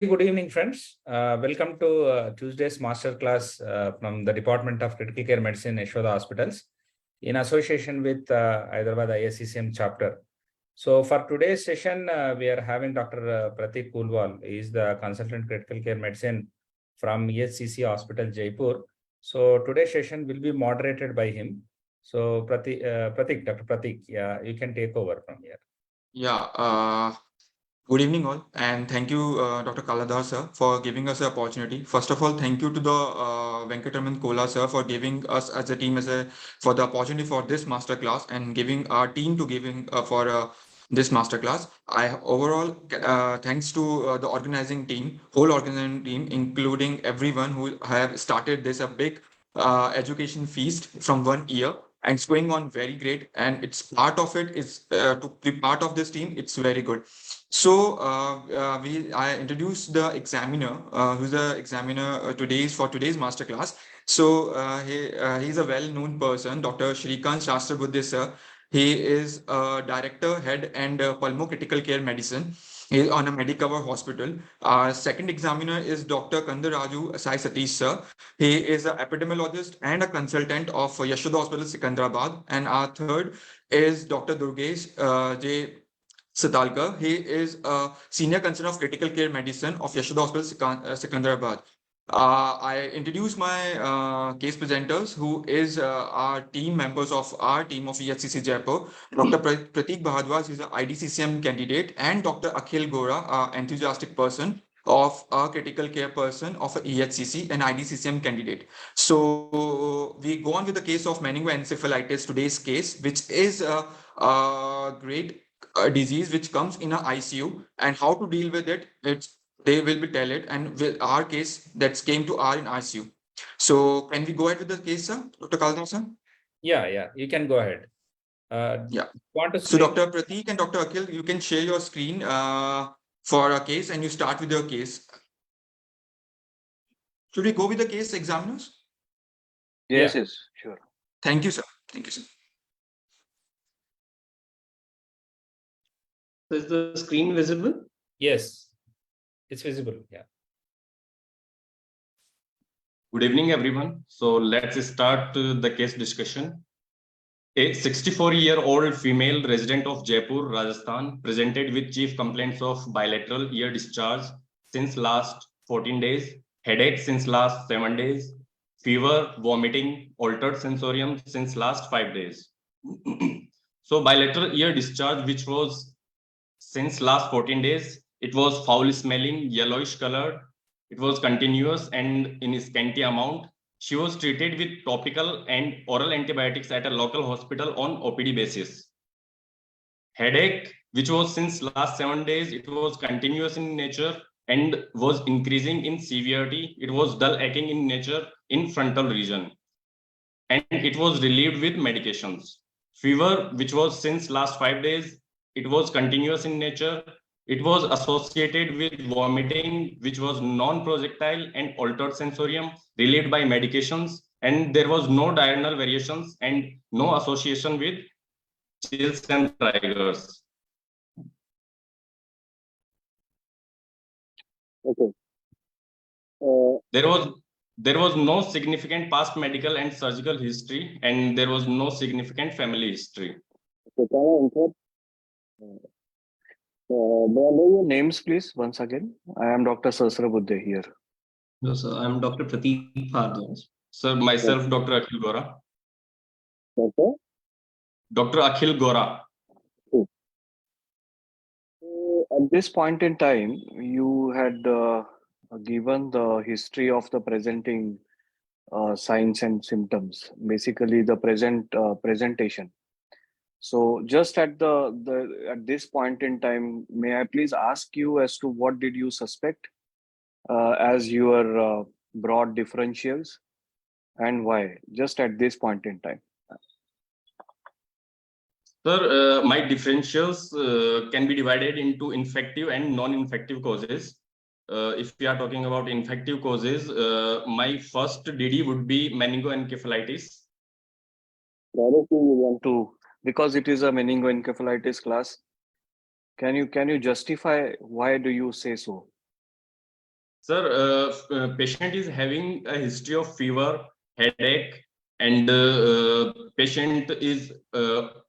Good evening, friends. Welcome to Tuesday's masterclass from the Department of Critical Care Medicine, Yashoda Hospitals, in association with Hyderabad IFCCM chapter. So, for today's session, we are having Dr. Prateek Koolwal. He is the consultant critical care medicine from EHCC Hospital, Jaipur. So, today's session will be moderated by him. So, Dr. Prateek, yeah, you can take over from here. Yeah. Good evening, all, and thank you, Dr. Kaladhar, sir, for giving us the opportunity. First of all, thank you to the Venkat and Kola, sir, for giving us as a team for the opportunity for this masterclass and giving our team to giving for this masterclass. I overall thanks to the organizing team, whole organizing team, including everyone who have started this a big education feast from 1 year. And it's going on very great, and it's part of it is to be part of this team. It's very good. So I introduced the examiner, who's the examiner today's masterclass. So he's a well-known person, Dr. Shrikant Sahasrabudhe, sir. He is a director, head, and pulmonology care medicine. He's on a Medicover Hospital. Our second examiner is Dr. Kandraju Sai Satish, sir. He is an epidemiologist and a consultant of Yashoda Hospitals, Secunderabad. And our third is Dr. Durgesh J Satalkar. He is a senior consultant of critical care medicine of Yashoda Hospital, Secunderabad. I introduce my case presenters, who is our team members of our team of EHCC Jaipur. Dr. Prateek Bhardwaj is an IDCCM candidate, and Dr. Akhil Gora, enthusiastic person of a critical care person of a EHCC and IDCCM candidate. So we go on with the case of meningoencephalitis, today's case, which is a great disease which comes in a ICU, and how to deal with it. They will be tell it, and with our case that came to our in ICU. So can we go ahead with the case, sir, Dr. Kaldana, sir? Yeah, you can go ahead. Yeah. Want to So Dr. Prateek and Dr. Akhil, you can share your screen for a case, and you start with your case. Should we go with the case, examiners? Yes, sure. Thank you, sir. Thank you, sir. Is the screen visible? Yes, it's visible. Yeah. Good evening, everyone. So let's start the case discussion. A 64-year-old female resident of Jaipur, Rajasthan, presented with chief complaints of bilateral ear discharge since last 14 days, headache since last 7 days, fever, vomiting, altered sensorium since last 5 days. So bilateral ear discharge, which was since last 14 days, it was foul smelling, yellowish colored. It was continuous and in a scanty amount. She was treated with topical and oral antibiotics at a local hospital on OPD basis. Headache, which was since last 7 days, it was continuous in nature and was increasing in severity. It was dull aching in nature in frontal region. And it was relieved with medications. Fever, which was since last 5 days, it was continuous in nature. It was associated with vomiting, which was non-projectile and altered sensorium, relieved by medications, and there was no diurnal variations and no association with chills and rigors. Okay. There was no significant past medical and surgical history, and there was no significant family history. Okay, may I know your names, please, once again? I am Dr. Sahasrabudhe here. No, sir. I am Dr. Prateek Bhardwaj. Sir, myself, Yes. Dr. Akhil Gora. Okay. Dr. Akhil Gora. So, at this point in time, you had given the history of the presenting signs and symptoms, basically the presentation. So just at at this point in time, may I please ask you as to what did you suspect as your broad differentials, and why, just at this point in time? Sir, my differentials can be divided into infective and non-infective causes. If we are talking about infective causes, my first DD would be meningoencephalitis. Directly you want to, because it is a meningoencephalitis class, can you justify why do you say so? Sir, patient is having a history of fever, headache, and patient is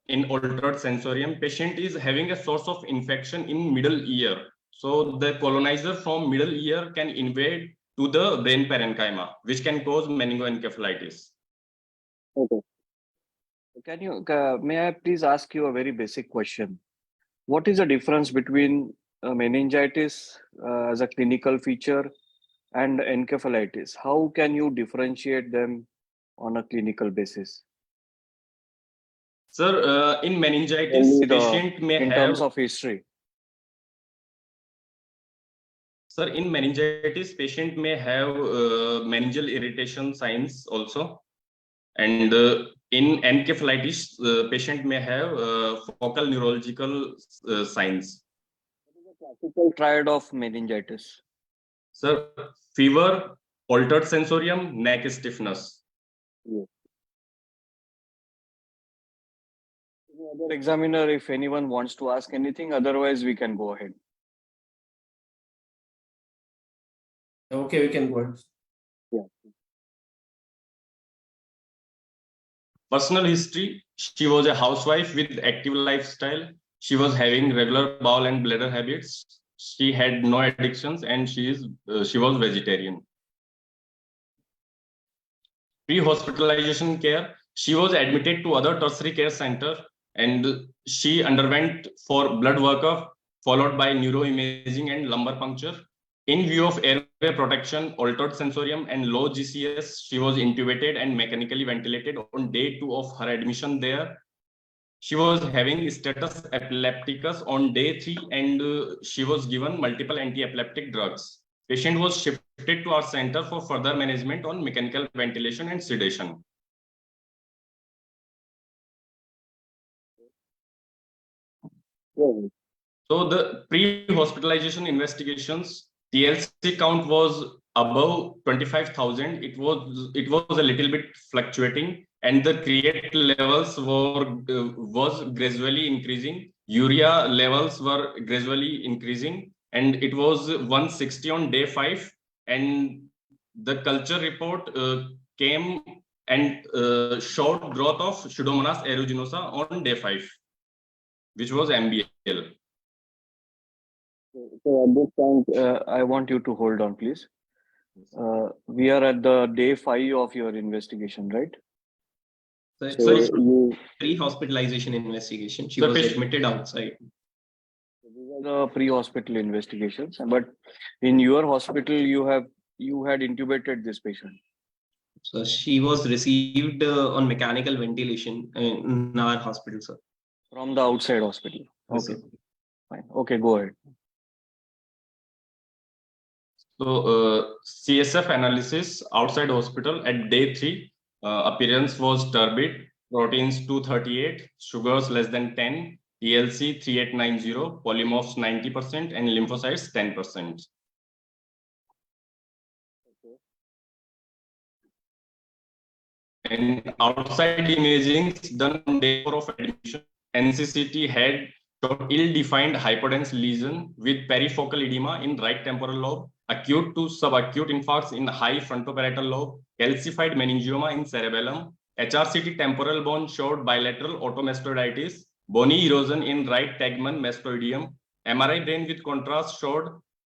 in altered sensorium. Patient is having a source of infection in middle ear. So the colonizer from middle ear can invade to the brain parenchyma, which can cause meningoencephalitis. Okay. May I please ask you a very basic question? What is the difference between meningitis as a clinical feature and encephalitis? How can you differentiate them on a clinical basis? Sir, in meningitis, patient may in have... terms of history. Sir, in meningitis, patient may have meningeal irritation signs also. And in encephalitis, patient may have focal neurological signs. What is the classical triad of meningitis? Sir, fever, altered sensorium, neck stiffness. Yes. Any other examiner, if anyone wants to ask anything, otherwise we can go ahead. Okay, we can go ahead. Yeah. Personal history, she was a housewife with active lifestyle. She was having regular bowel and bladder habits. She had no addictions and she was vegetarian. Pre-hospitalization care, she was admitted to other tertiary care center and she underwent for blood workup followed by neuroimaging and lumbar puncture. In view of airway protection, altered sensorium, and low GCS, she was intubated and mechanically ventilated on day 2 of her admission there. She was having status epilepticus on day 3 and she was given multiple anti-epileptic drugs. Patient was shifted to our center for further management on mechanical ventilation and sedation. So the pre-hospitalization investigations, TLC count was above 25,000. It was a little bit fluctuating, and the create levels was gradually increasing. Urea levels were gradually increasing, and it was 160 on day 5. And the culture report came and showed growth of Pseudomonas aeruginosa on day 5, which was MBL. So at this point, I want you to hold on, please. We are at the day 5 of your investigation, right? So it's pre-hospitalization investigation. She was admitted outside. These are the pre-hospital investigations, but in your hospital, you had intubated this patient. So she was received on mechanical ventilation in our hospital, sir. From the outside hospital. Yes, Okay, sir. fine. Okay, go ahead. So CSF analysis outside hospital at day 3, appearance was turbid, proteins 238, sugars less than 10, TLC 3890, polymorphs 90%, and lymphocytes 10%. And outside imaging done on day 4 of admission, NCCT had ill-defined hypodense lesion with perifocal edema in right temporal lobe, acute to subacute infarcts in high frontoparietal lobe, calcified meningioma in cerebellum. HRCT temporal bone showed bilateral automastoiditis, bony erosion in right tegmen mastoidium. MRI brain with contrast showed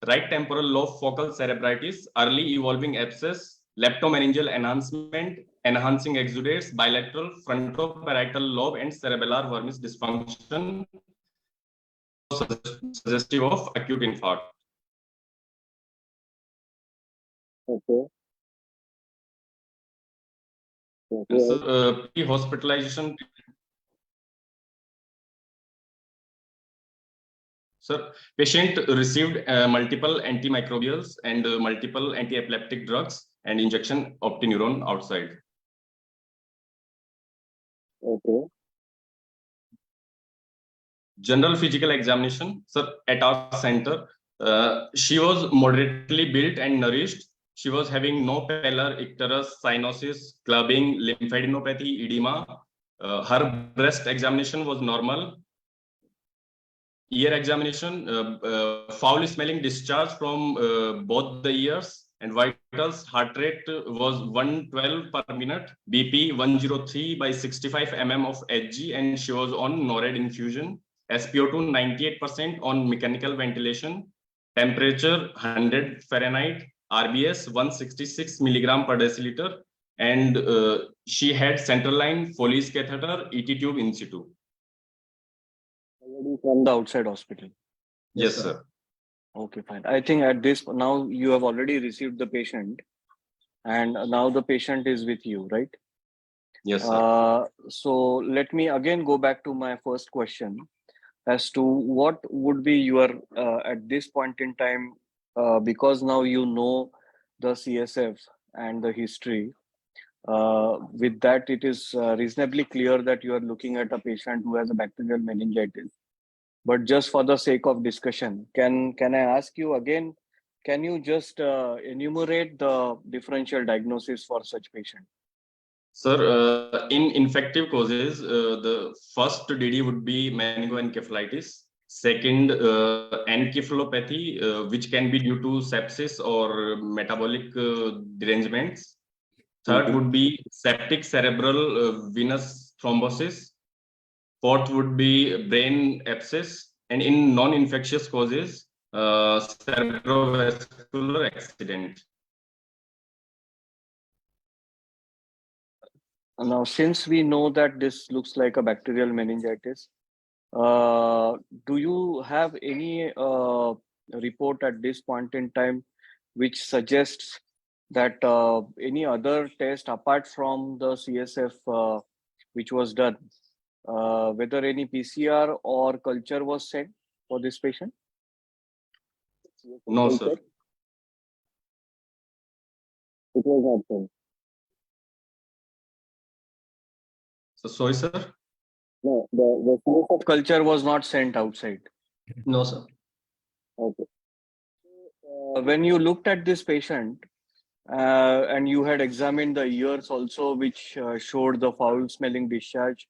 right temporal lobe focal cerebritis, early evolving abscess, leptomeningeal enhancement, enhancing exudates, bilateral frontoparietal lobe and cerebellar vermis dysfunction, suggestive of acute infarct. Okay. Pre-hospitalization. Sir, patient received multiple antimicrobials and multiple anti-epileptic drugs and injection optineuron outside. Okay. General physical examination, sir, at our center. She was moderately built and nourished. She was having no pallor, icterus, cyanosis, clubbing, lymphadenopathy, edema. Her breast examination was normal. ear examination, foul smelling discharge from both the ears, and vitals. Heart rate was 112 per minute, BP 103 by 65 mm of Hg, and she was on NORAD infusion. SpO2 98% on mechanical ventilation. Temperature 100 Fahrenheit. RBS 166 milligram per deciliter, and she had central line Foley's catheter, ET tube in situ. From the outside hospital. Yes, sir. Okay, fine. I think at this now you have already received the patient, and now the patient is with you, right? Yes, sir. So let me again go back to my first question as to what would be your at this point in time, because now you know the CSF and the history. With that, it is reasonably clear that you are looking at a patient who has a bacterial meningitis. But just for the sake of discussion, can I ask you again? Can you just enumerate the differential diagnosis for such patient? Sir, in infective causes, the first DD would be meningoencephalitis. Second, encephalopathy, which can be due to sepsis or metabolic derangements. Third would be septic cerebral venous thrombosis. Fourth would be brain abscess, and in non-infectious causes, cerebrovascular accident. Now, since we know that this looks like a bacterial meningitis, do you have any report at this point in time which suggests that any other test apart from the CSF which was done, whether any PCR or culture was sent for this patient? No, sir. It was not sent. So, sorry, sir. No, the CSF culture was not sent outside. No, sir. Okay. When you looked at this patient and you had examined the ears also, which showed the foul smelling discharge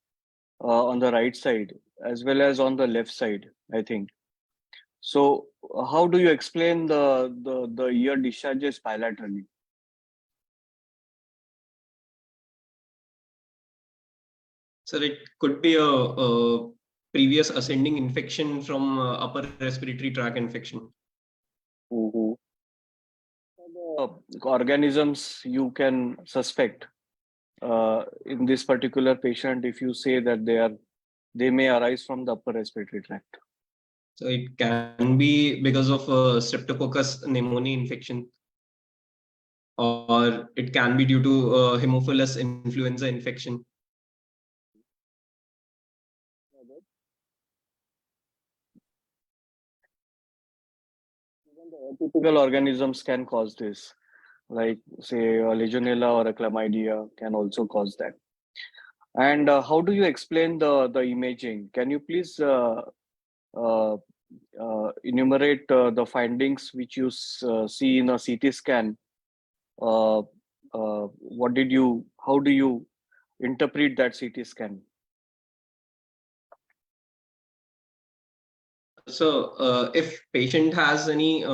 on the right side as well as on the left side, I think. So how do you explain the ear discharges bilaterally? Sir, it could be a previous ascending infection from upper respiratory tract infection. Organisms you can suspect in this particular patient if you say that they may arise from the upper respiratory tract? So it can be because of Streptococcus pneumoniae infection, or it can be due to Haemophilus influenza infection. Atypical organisms can cause this, like say a Legionella or a Chlamydia can also cause that. And how do you explain the imaging? Can you please enumerate the findings which you see in a CT scan? How do you interpret that CT scan? So if patient has any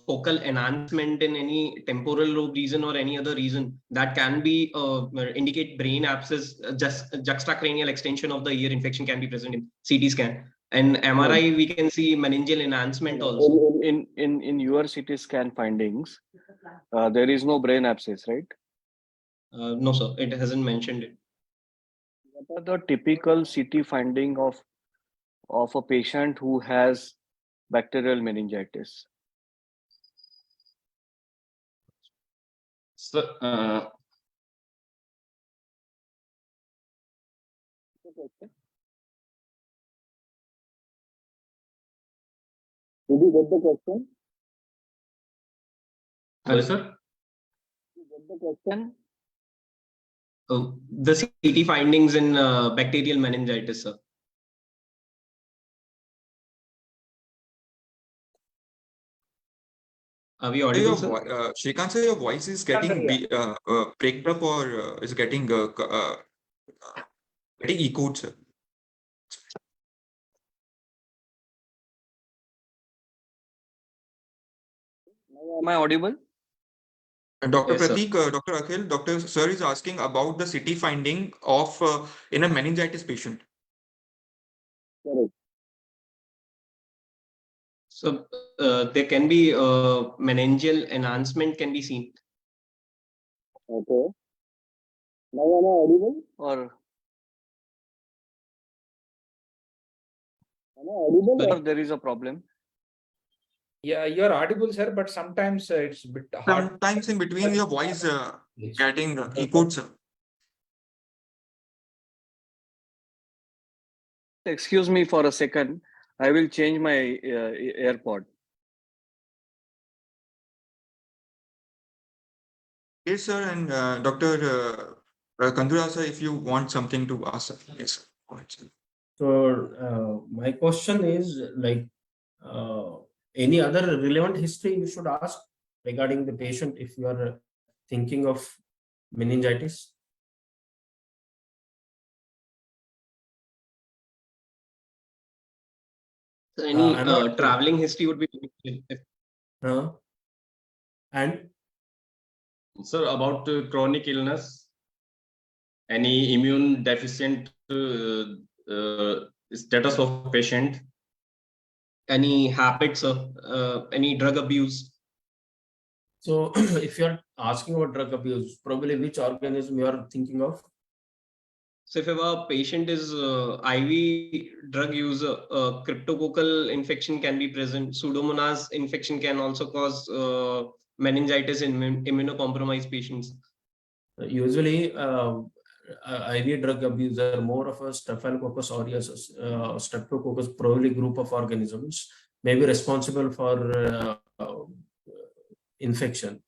focal enhancement in any temporal lobe region or any other region, that can be indicate brain abscess, just juxtacranial extension of the ear infection can be present in CT scan. And MRI, we can see meningeal enhancement also. In your CT scan findings, there is no brain abscess, right? No, sir, it hasn't mentioned it. What are the typical CT finding of a patient who has bacterial meningitis? So, Did you get the question? sorry, sir. Did you get the question? The CT findings in bacterial meningitis, sir. Are we audible, sir? Shrikant sir, your voice is getting breaked up or is getting echoed, sir. Am I audible? Dr. Yes, sir. Prateek, Dr. Akhil, Dr. Sir is asking about the CT finding of in a meningitis patient. Correct. So there can be meningeal enhancement can be seen. Okay. Now am I audible or am I audible Sorry? or there is a problem? Yeah, you're audible, sir, but sometimes it's a bit hard. Sometimes in between your voice Yes. getting echoed, sir. Excuse me for a second. I will change my AirPod. Yes, sir, and Dr. Kandraju sir, if you want something to ask, sir. Yes, sir. Go ahead, sir. So my question is like any other relevant history you should ask regarding the patient if you are thinking of meningitis. So any I'm not- traveling history would be beneficial. And Sir, about chronic illness, any immune deficient status of patient, Any habits of any drug abuse. so if you are asking about drug abuse, probably which organism you are thinking of? So if a patient is IV drug user, cryptococcal infection can be present. Pseudomonas infection can also cause meningitis in immunocompromised patients. Usually, IV drug abuse are more of a Staphylococcus aureus, Streptococcus probably group of organisms may be responsible for infection.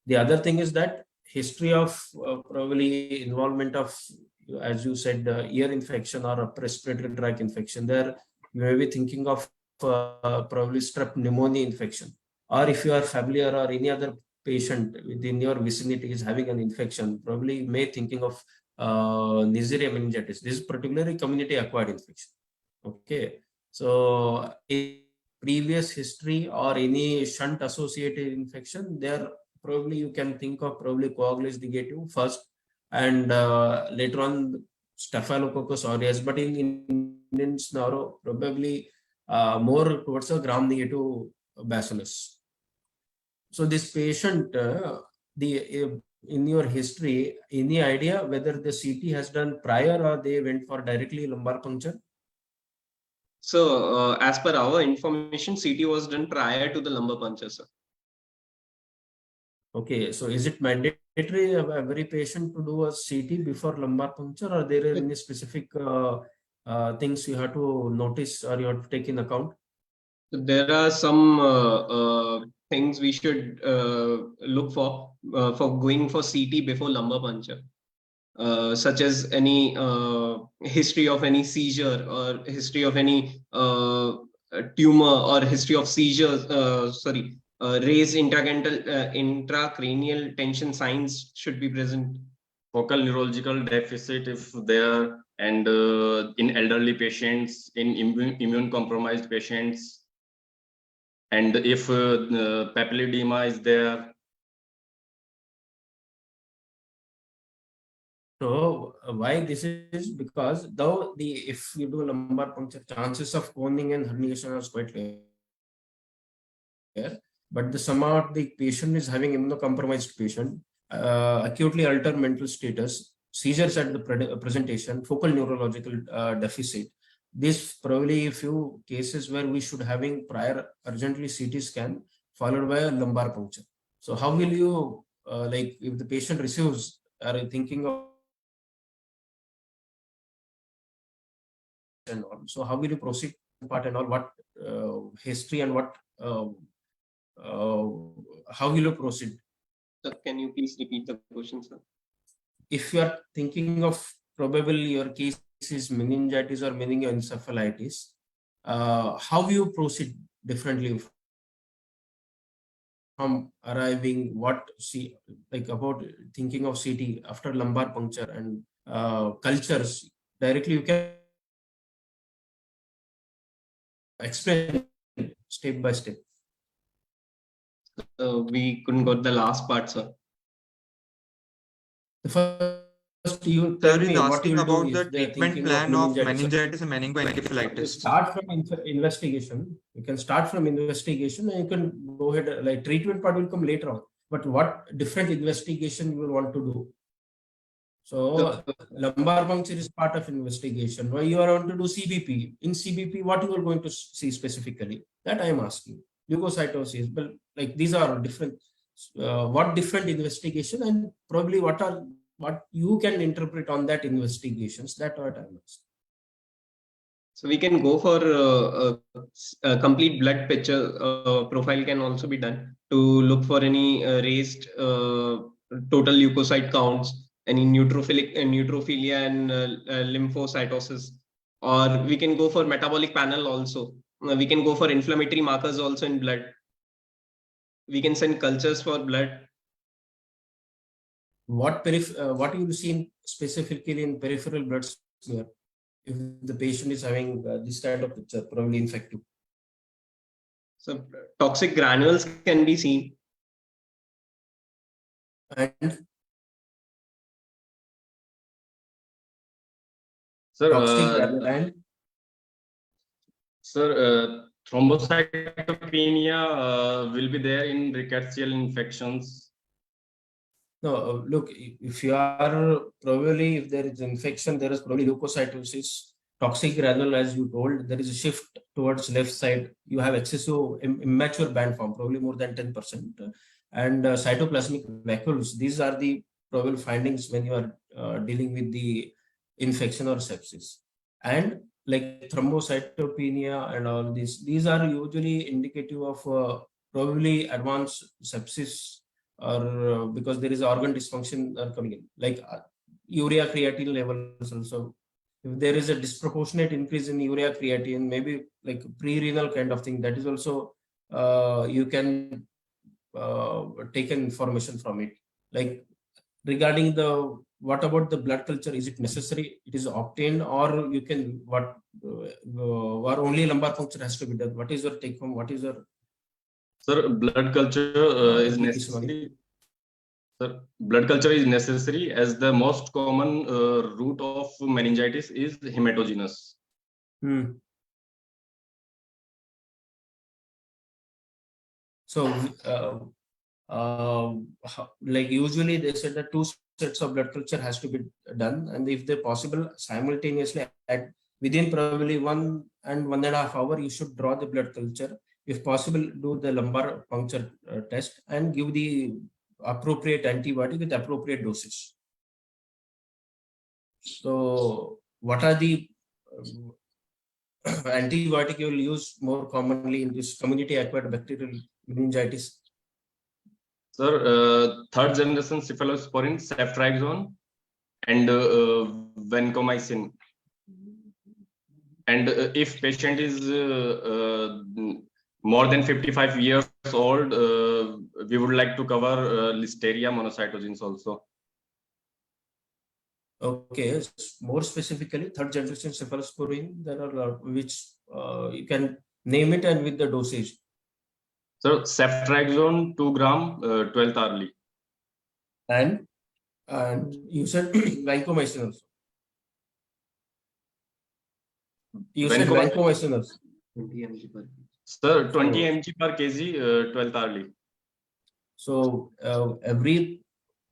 The other thing is that history of probably involvement of, as you said, ear infection or a respiratory tract infection. There you may be thinking of probably strep pneumonia infection, or if you are familiar or any other patient within your vicinity is having an infection, probably you may thinking of Neisseria meningitis. This is particularly community acquired infection. Okay, so in previous history or any shunt associated infection, there probably you can think of probably coagulase negative first, and later on Staphylococcus aureus. But in Indian scenario, probably more towards a gram negative bacillus. So this patient, in your history, any idea whether the CT has done prior or they went for directly lumbar puncture? So as per our information, CT was done prior to the lumbar puncture, sir. Okay, so is it mandatory of every patient to do a CT before lumbar puncture, or there are any specific things you have to notice or you have to take in account? There are some things we should look for going for CT before lumbar puncture, such as any history of any seizure or history of any tumor or history of seizures. Raised intracranial tension signs should be present. focal neurological deficit if there, and in elderly patients, in immune compromised patients, and if papilledema is there. So why this is because though if you do lumbar puncture, chances of coning and herniation are quite rare. But the somehow the patient is having immunocompromised patient, acutely altered mental status, seizures at the presentation, focal neurological deficit. This probably a few cases where we should having prior urgently CT scan followed by a lumbar puncture. So how will you like if the patient receives, are you thinking of and all? So how will you proceed part and all? What history and what how will you proceed? Sir, can you please repeat the question, sir? If you are thinking of probably your case is meningitis or meningoencephalitis, how you proceed differently from arriving what see like about thinking of CT after lumbar puncture and cultures directly you can explain step by step. we couldn't got the last part, sir. The first, you tell Sir is me what asking you will do about the if they're treatment thinking plan of meningitis. meningitis and You meningoencephalitis. start from investigation. You can start from investigation and you can go ahead, like treatment part will come later on. But what different investigation you will want to do? So lumbar puncture is part of investigation. Why you are going to do CBP? In CBP, what you are going to see specifically? That I am asking. Leukocytosis, but like these are different. What different investigation and probably what you can interpret on that investigations? That what I am asking. So we can go for a complete blood picture profile can also be done to look for any raised total leukocyte counts, any neutrophilia and lymphocytosis, or we can go for metabolic panel also. We can go for inflammatory markers also in blood. We can send cultures for blood. What you will see specifically in peripheral blood smear if the patient is having this kind of picture, probably infective. So toxic granules can be seen. And Sir, toxic granule and sir, thrombocytopenia will be there in rickettsial infections. no, look, if you are probably, if there is infection, there is probably leukocytosis, toxic granule, as you told, there is a shift towards left side. You have excessive immature band form, probably more than 10%, and cytoplasmic vacuoles. These are the probable findings when you are dealing with the infection or sepsis. And like thrombocytopenia and all these are usually indicative of probably advanced sepsis, or because there is organ dysfunction coming in, like urea creatinine levels also. If there is a disproportionate increase in urea creatinine, maybe like pre-renal kind of thing, that is also you can take an information from it. Like regarding what about the blood culture? Is it necessary? It is obtained, or you can or only lumbar puncture has to be done? What is your take home? What is your Sir, blood culture is necessary. Sir, blood culture is necessary as the most common route of meningitis is hematogenous. So, like usually they said that 2 sets of blood culture has to be done, and if they're possible, simultaneously within probably 1 and 1.5 hours, you should draw the blood culture. If possible, do the lumbar puncture test and give the appropriate antibiotic with appropriate dosage. So, what are the antibiotic you will use more commonly in this community acquired bacterial meningitis? Sir, third generation cephalosporin, ceftriaxone, and vancomycin. And if patient is more than 55 years old, we would like to cover Listeria monocytogenes also. Okay, more specifically, third generation cephalosporin, there are which you can name it and with the dosage. So ceftriaxone 2 gram 12th hourly. And you said vancomycin also. You said vancomycin also. 20 mg per kg. Sir, 20 mg per kg 12th hourly. So every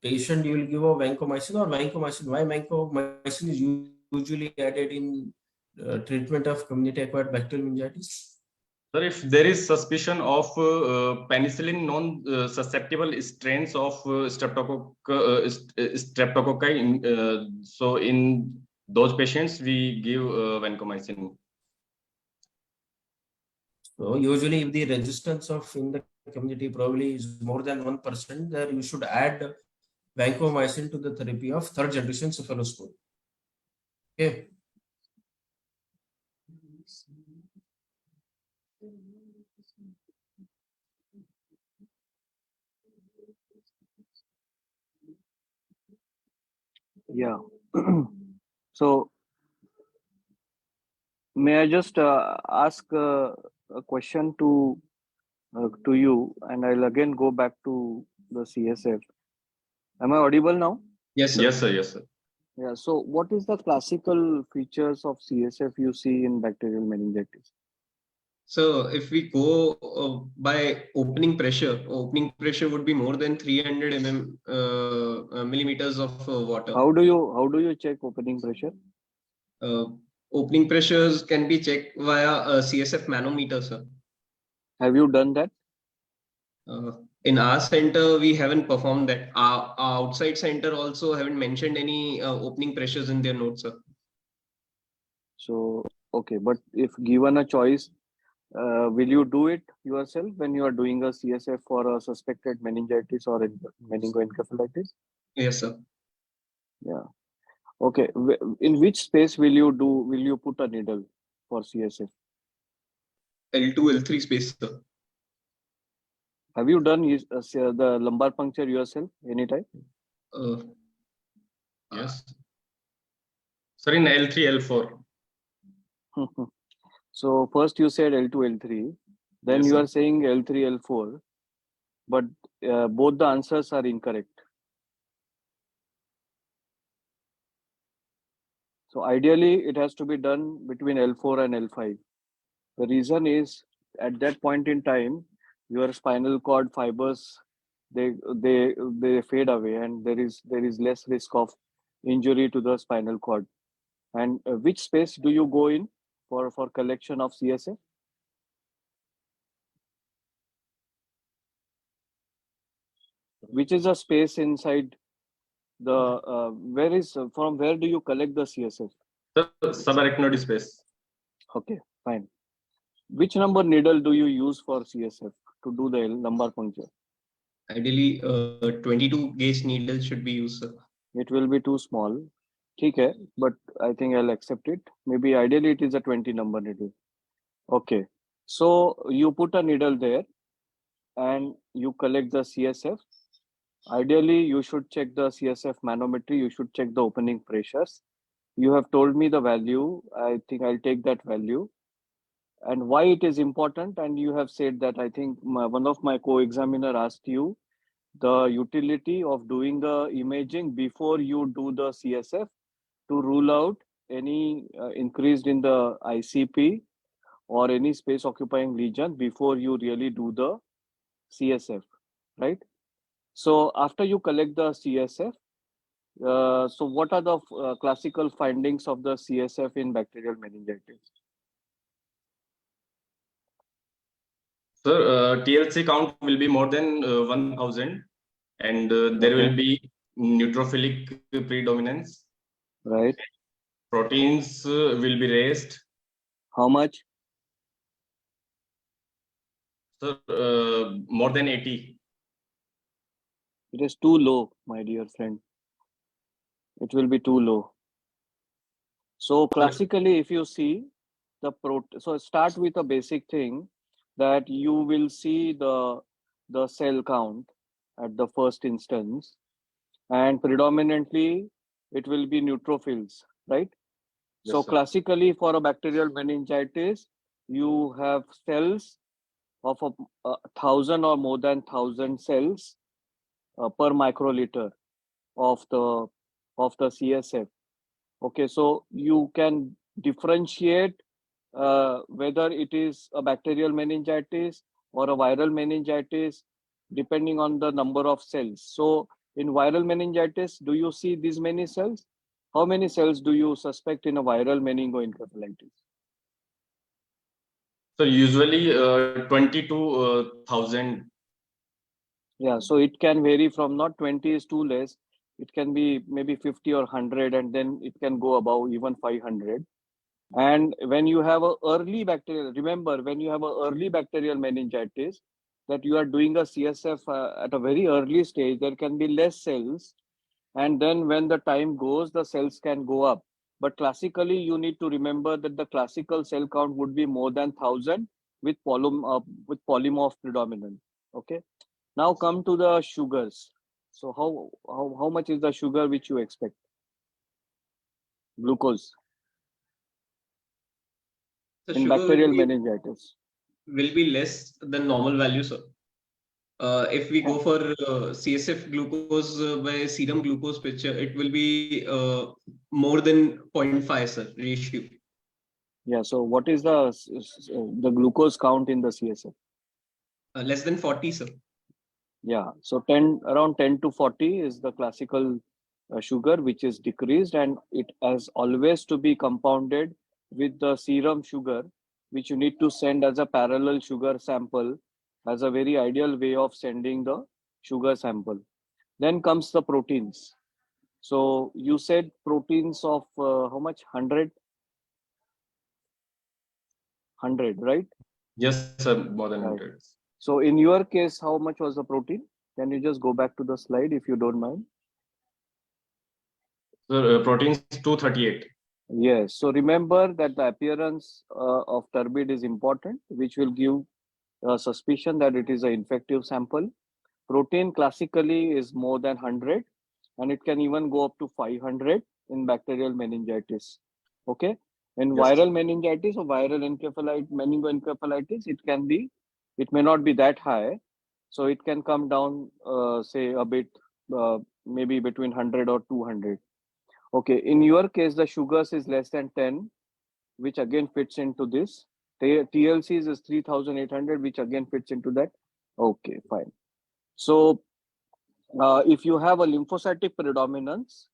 patient you will give a vancomycin or vancomycin. Why vancomycin is usually added in treatment of community acquired bacterial meningitis? Sir, if there is suspicion of penicillin non-susceptible strains of streptococci, so in those patients we give vancomycin. So usually if the resistance of in the community probably is more than 1%, there you should add vancomycin to the therapy of third generation cephalosporin. Okay. Yeah. So, may I just ask a question to to you, and I'll again go back to the CSF. Am I audible now? Yes, sir. Yes, sir. Yes, sir. Yeah. So, what is the classical features of CSF you see in bacterial meningitis? So if we go by opening pressure would be more than 300 millimeters of water. How do you check opening pressure? Opening pressures can be checked via a CSF manometer, sir. Have you done that? In our center, we haven't performed that. Our outside center also haven't mentioned any opening pressures in their notes, sir. So, okay, but if given a choice, will you do it yourself when you are doing a CSF for a suspected meningitis or meningoencephalitis? Yes, sir. Yeah. Okay. In which space will you put a needle for CSF? L2, L3 space, sir. Have you done the lumbar puncture yourself anytime? Yes. Sir, in L3, L4. So first you said L2, L3, then Yes, you sir. are saying L3, L4, but both the answers are incorrect. So ideally, it has to be done between L4 and L5. The reason is at that point in time, your spinal cord fibers they fade away, and there is less risk of injury to the spinal cord. And which space do you go in for collection of CSF? Which is a space inside the from where do you collect the CSF? Sir, subarachnoid space. Okay, fine. Which number needle do you use for CSF to do the lumbar puncture? Ideally, 22 gauge needle should be used, sir. It will be too small. Okay, but I think I'll accept it. Maybe ideally it is a 20 number needle. Okay, so you put a needle there and you collect the CSF. Ideally, you should check the CSF manometry. You should check the opening pressures. You have told me the value. I think I'll take that value. And why it is important. And you have said that I think one of my co-examiner asked you the utility of doing the imaging before you do the CSF to rule out any increased in the ICP or any space occupying lesion before you really do the CSF, right? So after you collect the CSF, so what are the classical findings of the CSF in bacterial meningitis? Sir, TLC count will be more than 1000, and there will be neutrophilic predominance. Right. Proteins will be raised. How much? Sir, more than 80. It is too low, my dear friend. It will be too low. So classically, if you see so start with a basic thing that you will see the cell count at the first instance, and predominantly it will be neutrophils, right? Yes, So sir. classically for a bacterial meningitis, you have cells of 1,000 or more than 1,000 cells per microliter of the CSF. Okay, so you can differentiate whether it is a bacterial meningitis or a viral meningitis depending on the number of cells. So in viral meningitis, do you see these many cells? How many cells do you suspect in a viral meningoencephalitis? So usually 22,000. Yeah, so it can vary from not 20 is too less. It can be maybe 50 or 100, and then it can go above even 500. And when you have a early bacterial, remember when you have a early bacterial meningitis, that you are doing a CSF at a very early stage, there can be less cells. And then when the time goes, the cells can go up. But classically, you need to remember that the classical cell count would be more than 1,000 with polymorph predominant. Okay. Now come to the sugars. So how much is the sugar which you expect? Glucose The in sugar will bacterial be meningitis. will be less than normal value, sir. If we go for CSF glucose by serum glucose picture, it will be more than 0.5, sir, ratio. Yeah. So what is the glucose count in the CSF? Less than 40, sir. Yeah. So around 10 to 40 is the classical sugar, which is decreased, and it has always to be compounded with the serum sugar, which you need to send as a parallel sugar sample, as a very ideal way of sending the sugar sample. Then comes the proteins. So you said proteins of how much? 100, right? Yes, sir, more than Right. 100. So in your case, how much was the protein? Can you just go back to the slide if you don't mind? So proteins 238. Yes. So remember that the appearance of turbid is important, which will give a suspicion that it is an infective sample. Protein classically is more than 100, and it can even go up to 500 in bacterial meningitis. Okay. In Yes, viral meningitis or viral meningoencephalitis, it may not be that high. So it can come down, say, a bit, maybe between 100 or 200. Okay. In your case, the sugars is less than 10, which again fits into this. TLCs is 3,800, which again fits into that. Okay, fine. So if you have a lymphocytic predominance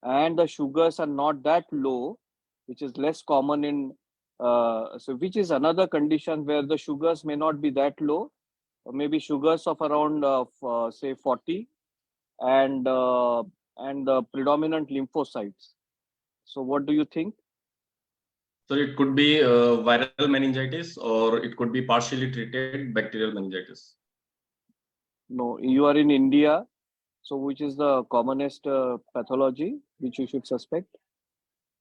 and the sugars are not that low, which is less common in, so which is another condition where the sugars may not be that low, or maybe sugars of around say 40, and the predominant lymphocytes. So what do you think? so it could be viral meningitis, or it could be partially treated bacterial meningitis. No, you are in India. So which is the commonest pathology which you should suspect?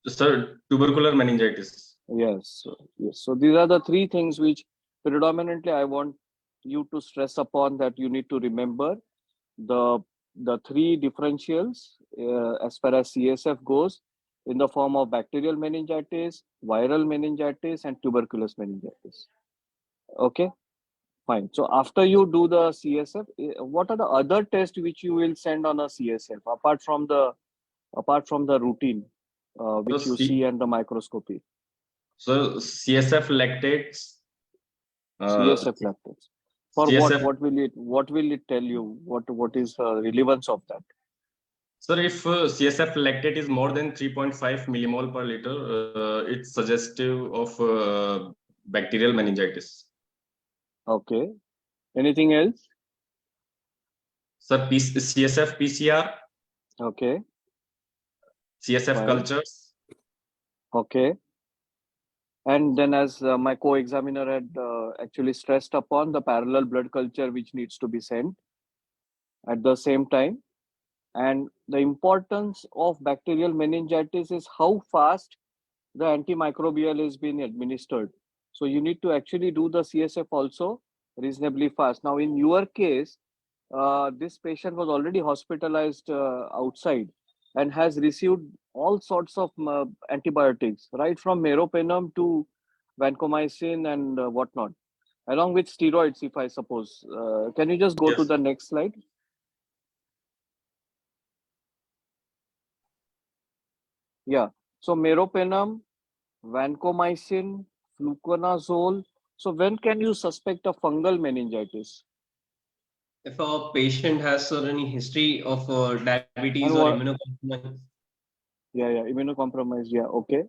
Sir, tubercular meningitis. Yes. Yes. So these are the three things which predominantly I want you to stress upon, that you need to remember the three differentials as far as CSF goes, in the form of bacterial meningitis, viral meningitis, and tuberculous meningitis. Okay, fine. So after you do the CSF, what are the other tests which you will send on a CSF apart from the routine which you see under microscopy? So CSF lactates. CSF lactates. For CSF, what will it tell you? What is the relevance of that? sir, if CSF lactate is more than 3.5 millimole per liter, it's suggestive of bacterial meningitis. Okay. Anything else? Sir, CSF PCR, Okay. CSF Fine. cultures. Okay. And then, as my co-examiner had actually stressed upon, the parallel blood culture which needs to be sent at the same time. And the importance of bacterial meningitis is how fast the antimicrobial is being administered. So you need to actually do the CSF also reasonably fast. Now, in your case, this patient was already hospitalized outside and has received all sorts of antibiotics, right from meropenem to vancomycin and whatnot, along with steroids, if I suppose. Can you just go to Yes. the next slide? Yeah. So meropenem, vancomycin, fluconazole. So when can you suspect a fungal meningitis? If a patient has any history of diabetes And or what? immunocompromised. Yeah, immunocompromised. Yeah, okay.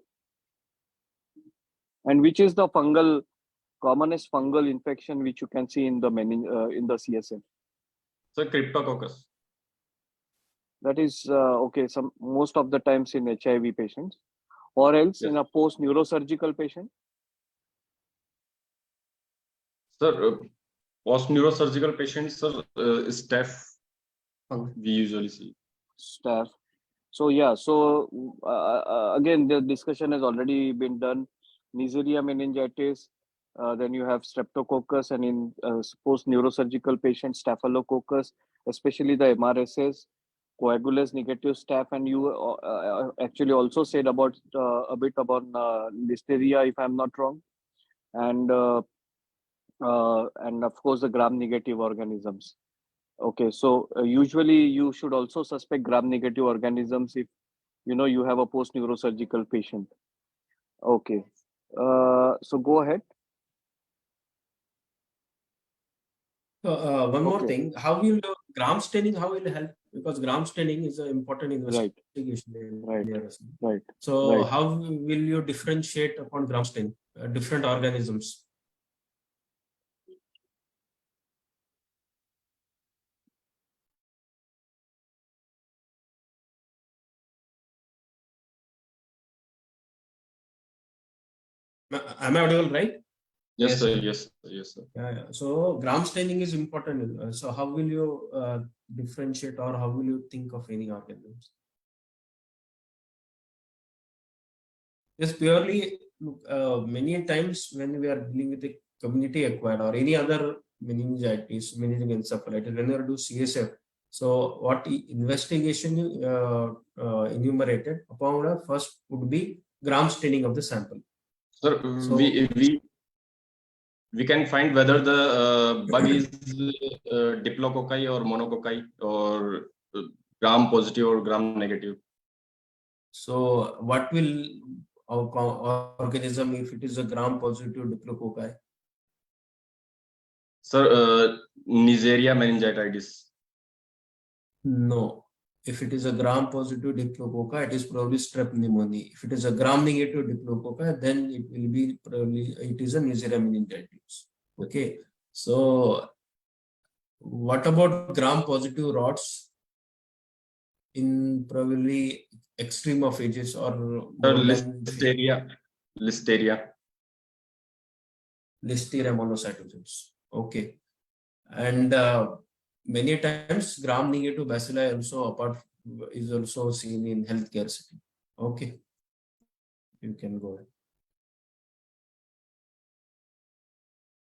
And which is the commonest fungal infection which you can see in the CSF? So Cryptococcus. That is okay. Most of the times in HIV patients, or else Yes. in a post neurosurgical patient. Sir, post neurosurgical patients, sir, staph we usually see. Staph. So yeah. So again, the discussion has already been done. Neisseria meningitis. Then you have streptococcus, and in post neurosurgical patients, staphylococcus, especially the MRSAs, coagulase negative staph, and you actually also said about a bit about listeria, if I'm not wrong, and and of course the gram-negative organisms. Okay, so usually you should also suspect gram-negative organisms if you have a post-neurosurgical patient. Okay, so go ahead. One more Okay. thing, how will gram staining, how will it help? Because gram staining is an important investigation. Right. So Right. how will you differentiate upon gram staining, different organisms? Am I audible, right? Yes, sir. Yes, yes, sir. Yeah. So gram staining is important. So how will you differentiate, or how will you think of any organisms? Yes, purely many times when we are dealing with a community acquired or any other meningitis, meningoencephalitis, when we do CSF, so what investigation you enumerated upon first would be gram staining of the sample. Sir, So we can find whether the bug is diplococci or monococci or gram positive or gram negative. So what will our organism if it is a gram positive diplococci? Sir, Neisseria meningitis. No. If it is a gram positive diplococci, it is probably strep pneumoniae. If it is a gram negative diplococci, then it will be probably it is a Neisseria meningitis. Okay. So what about gram positive rods in probably extreme of ages or more than Listeria monocytosis? Okay. And many times gram negative bacilli is also seen in healthcare setting. Okay, you can go ahead.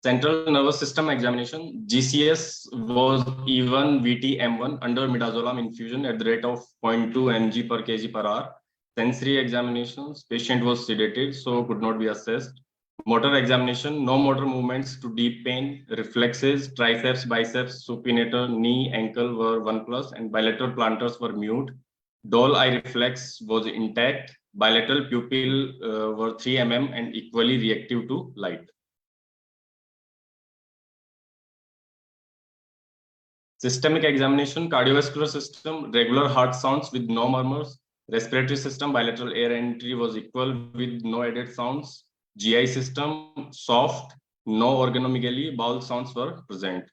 Central nervous system examination. GCS was even VT-M1 under midazolam infusion at the rate of 0.2 mg per kg per hour. Sensory examinations, patient was sedated, so could not be assessed. Motor examination, no motor movements to deep pain, reflexes, triceps, biceps, supinator, knee, ankle were 1+, and bilateral plantars were mute. Dull eye reflex was intact. Bilateral pupil were 3 mm and equally reactive to light. Systemic examination, cardiovascular system, regular heart sounds with no murmurs. Respiratory system, bilateral air entry was equal with no added sounds. GI system, soft, no organomegaly, bowel sounds were present.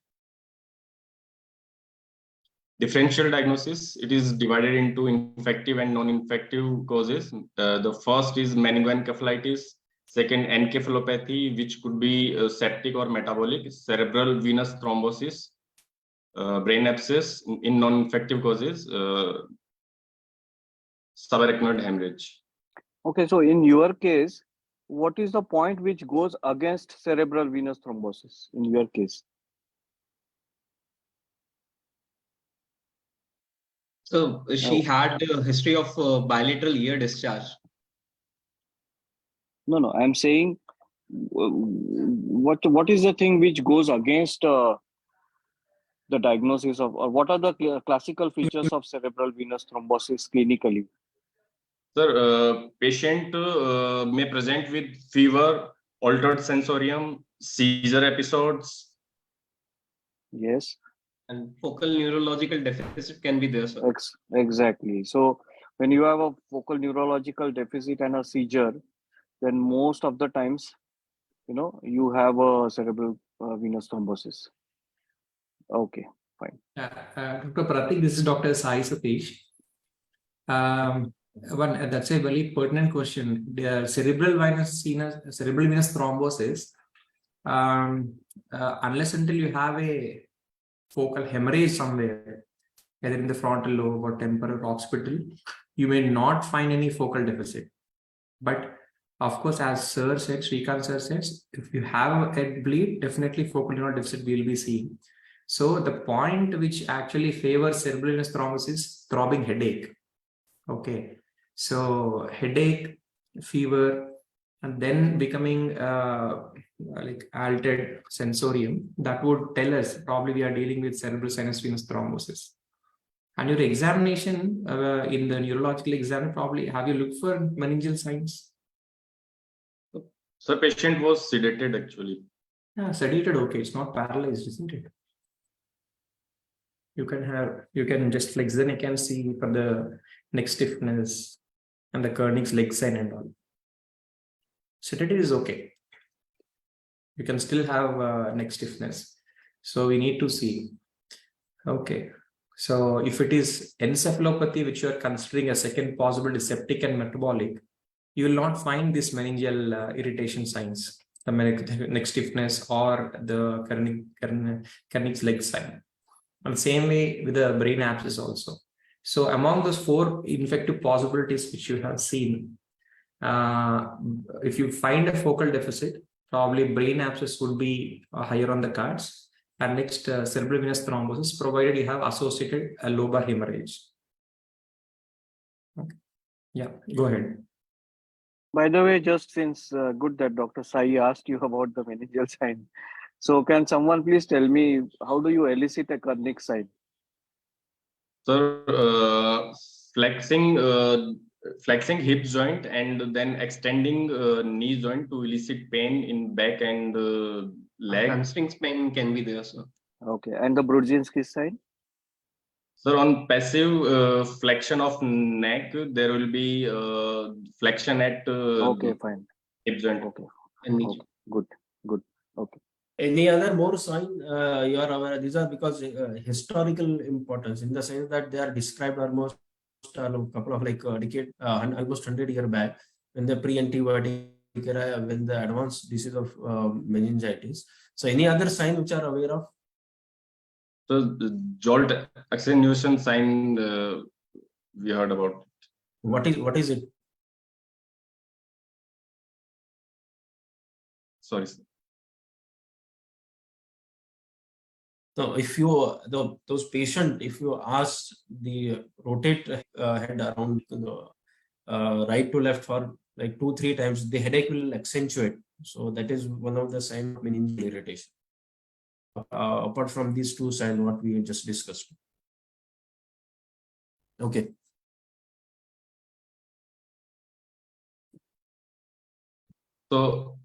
Differential diagnosis, it is divided into infective and non-infective causes. The first is meningoencephalitis, second encephalopathy, which could be septic or metabolic, cerebral venous thrombosis, brain abscess, in non-infective causes, subarachnoid hemorrhage. Okay, so in your case, what is the point which goes against cerebral venous thrombosis in your case? So she had a history of bilateral ear discharge. No, I'm saying what is the thing which goes against the diagnosis of, or what are the classical features of cerebral venous thrombosis clinically? Sir, patient may present with fever, altered sensorium, seizure episodes. Yes. And focal neurological deficit can be there, sir. Exactly. So when you have a focal neurological deficit and a seizure, then most of the times, you have a cerebral venous thrombosis. Okay, fine. Dr. Prateek, this is Dr. Sai Satish. That's a very pertinent question. The cerebral venous thrombosis, unless until you have a focal hemorrhage somewhere, either in the frontal lobe or temporal occipital, you may not find any focal deficit. But of course, as Sir said, Shrikant Sir says, if you have a bleed, definitely focal neural deficit will be seen. So the point which actually favors cerebral venous thrombosis is throbbing headache. Okay, so headache, fever, and then becoming like altered sensorium, that would tell us probably we are dealing with cerebral sinus venous thrombosis. And your examination in the neurological exam, probably have you looked for meningeal signs? So patient was sedated actually. Yeah, sedated, okay. It's not paralyzed, isn't it? You can just flex the neck and see for the neck stiffness and the Kernig's leg sign and all. Sedated is okay. You can still have neck stiffness. So we need to see. Okay. So if it is encephalopathy, which you are considering a second possible septic and metabolic, you will not find this meningeal irritation signs, the neck stiffness or the Kernig's leg sign. And the same way with the brain abscess also. So among those 4 infective possibilities which you have seen, if you find a focal deficit, probably brain abscess would be higher on the cards. And next, cerebral venous thrombosis, provided you have associated a lobar hemorrhage. Okay. Yeah, go ahead. By the way, just since good that Dr. Sai asked you about the meningeal sign. So can someone please tell me, how do you elicit a Kernig sign? So flexing hip joint and then extending knee joint to elicit pain in back and leg. Hamstrings pain can be there, sir. Okay, and the Brudzinski sign? So on passive flexion of neck, there will be flexion at Okay, fine. hip joint. Okay. And Okay. Good. Okay. Any other more sign you are aware? These are because historical importance in the sense that they are described almost a couple of decade, almost 100 years back, when the pre-antibiotic era, when the advanced disease of meningitis. So any other sign which are aware of? So the jolt accentuation sign we heard about. What is it? Sorry, sir. So if you those patient, if you ask the rotate head around right to left for like 2-3 times, the headache will accentuate. So that is one of the signs of meningeal irritation. Apart from these 2 signs, what we just discussed. Okay. So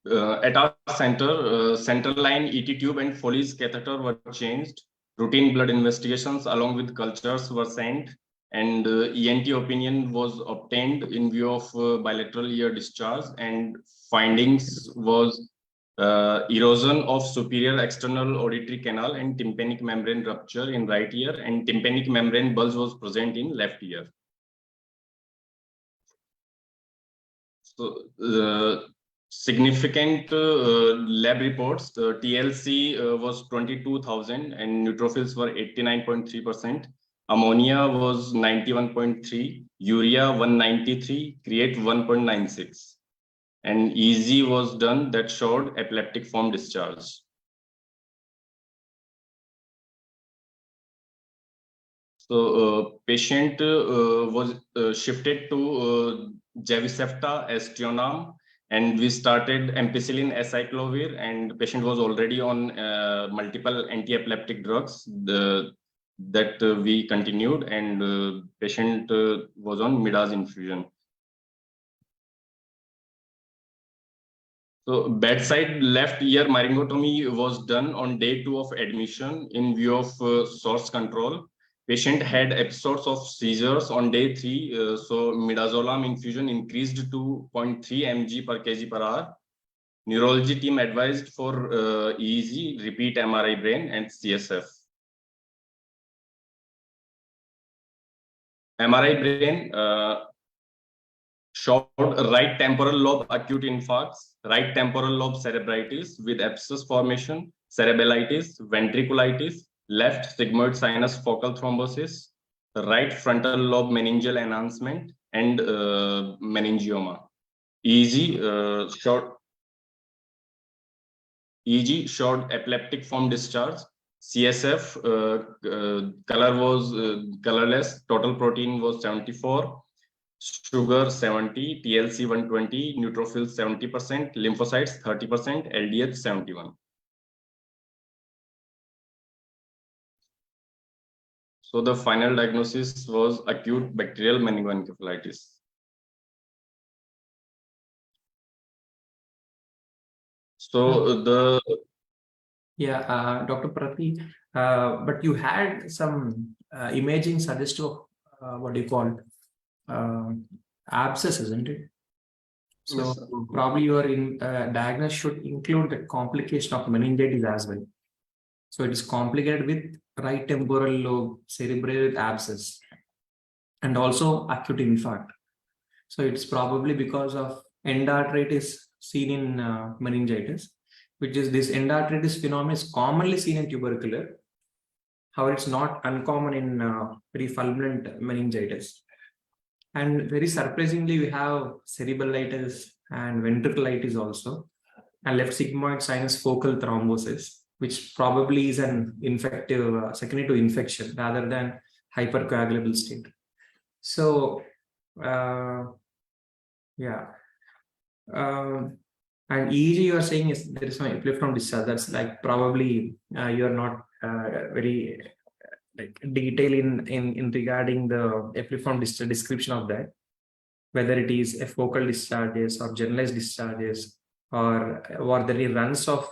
at our center, central line ET tube and Foley's catheter were changed. Routine blood investigations along with cultures were sent, and ENT opinion was obtained in view of bilateral ear discharge, and findings was erosion of superior external auditory canal and tympanic membrane rupture in right ear, and tympanic membrane bulge was present in left ear. So significant lab reports, the TLC was 22,000 and neutrophils were 89.3%. Ammonia was 91.3, urea 193, create 1.96. And EZ was done that showed epileptic form discharge. So patient was shifted to Javisepta as Tionam, and we started ampicillin acyclovir, and the patient was already on multiple anti-epileptic drugs that we continued, and patient was on Midas infusion. So bedside left ear myringotomy was done on day 2 of admission in view of source control. Patient had episodes of seizures on day 3, so midazolam infusion increased to 0.3 mg per kg per hour. Neurology team advised for EEG, repeat MRI brain, and CSF. MRI brain showed right temporal lobe acute infarcts, right temporal lobe cerebritis with abscess formation, cerebellitis, ventriculitis, left sigmoid sinus focal thrombosis, right frontal lobe meningeal enhancement, and meningioma. EEG showed epileptic form discharge. CSF color was colorless. Total protein was 74. sugar 70, TLC 120, neutrophils 70%, lymphocytes 30%, LDH 71. So the final diagnosis was acute bacterial meningoencephalitis. So Dr. Prateek, but you had some imaging suggestive what do you call abscess, isn't it? So Yes, sir. probably your diagnosis should include the complication of meningitis as well. So it is complicated with right temporal lobe cerebral with abscess and also acute infarct. So it's probably because of endarteritis seen in meningitis, which is this endarteritis phenomenon is commonly seen in tubercular. However, it's not uncommon in very fulminant meningitis. And very surprisingly, we have cerebralitis and ventriculitis also, and left sigmoid sinus focal thrombosis, which probably is an infective, secondary to infection rather than hypercoagulable state. So, and EEG you are saying is there is no epileptologist discharge. That's like probably you are not very like detail in regarding the epileptologist description of that, whether it is a focal discharges or generalized discharges or there are runs of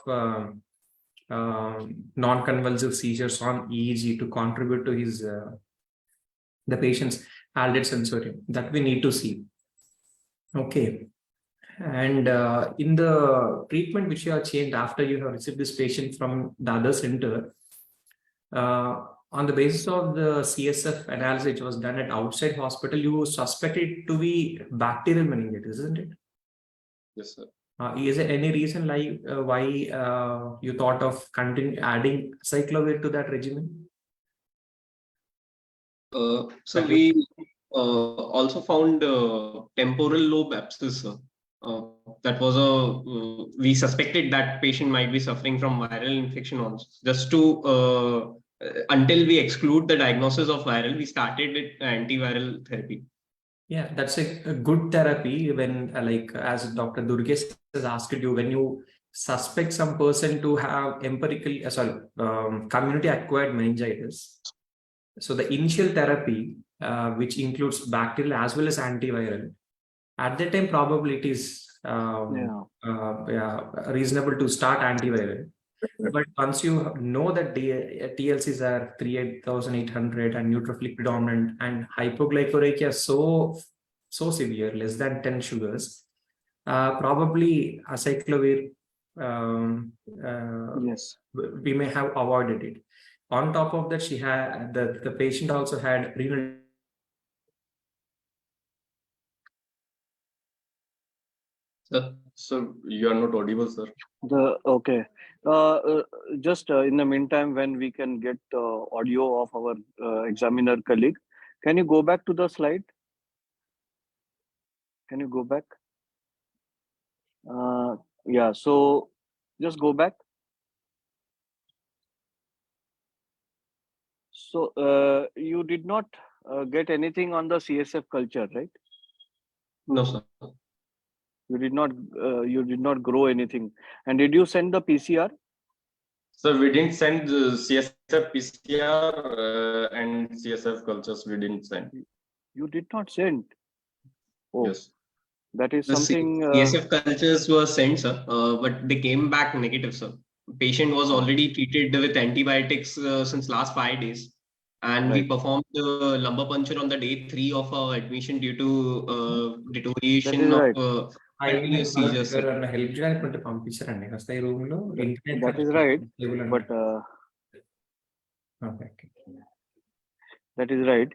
non-convulsive seizures on EEG to contribute to his the patient's altered sensorium. That we need to see. Okay. And in the treatment which you have changed after you have received this patient from the other center, on the basis of the CSF analysis which was done at outside hospital, you suspected to be bacterial meningitis, isn't it? yes, sir. Is there any reason like why you thought of adding cyclovir to that regimen? So we also found temporal lobe abscess. That was we suspected that patient might be suffering from viral infection also. Just to until we exclude the diagnosis of viral, we started with antiviral therapy. Yeah, that's a good therapy when like as Dr. Durgesh has asked you, when you suspect some person to have community acquired meningitis. So the initial therapy, which includes bacterial as well as antiviral, at that time probably it is reasonable to start antiviral. But once you know that the TLCs are 38,800 and neutrophilic predominant and hypoglycemia so severe, less than 10 sugars, probably acyclovir, Yes. we may have avoided it. On top of that, she had the patient also had renal. So you are not audible, sir. Okay. Just in the meantime, when we can get audio of our examiner colleague, can you go back to the slide? Can you go back? Yeah. So just go back. So you did not get anything on the CSF culture, right? No, sir. You did not grow anything. And did you send the PCR? So we didn't send the CSF PCR and CSF cultures. We didn't send. You did not send. Oh, yes. That is The something. CSF cultures were sent, sir, but they came back negative, sir. Patient was already treated with antibiotics since last 5 days, and we performed the lumbar puncture on the day 3 of our admission due to deterioration of continuous seizures. Sir. That is right. But that is right.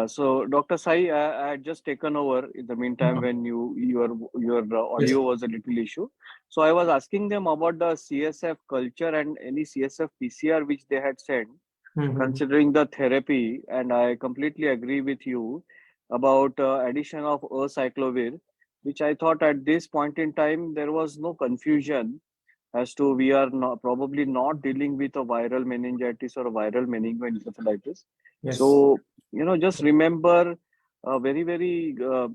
So Dr. Sai, I had just taken over in the meantime when your audio was a little issue. So I was asking them about the CSF culture and any CSF PCR which they had sent, considering the therapy, and I completely agree with you about addition of acyclovir, which I thought at this point in time there was no confusion as to we are probably not dealing with a viral meningitis or a viral meningoencephalitis. Yes. So just remember a very, very, a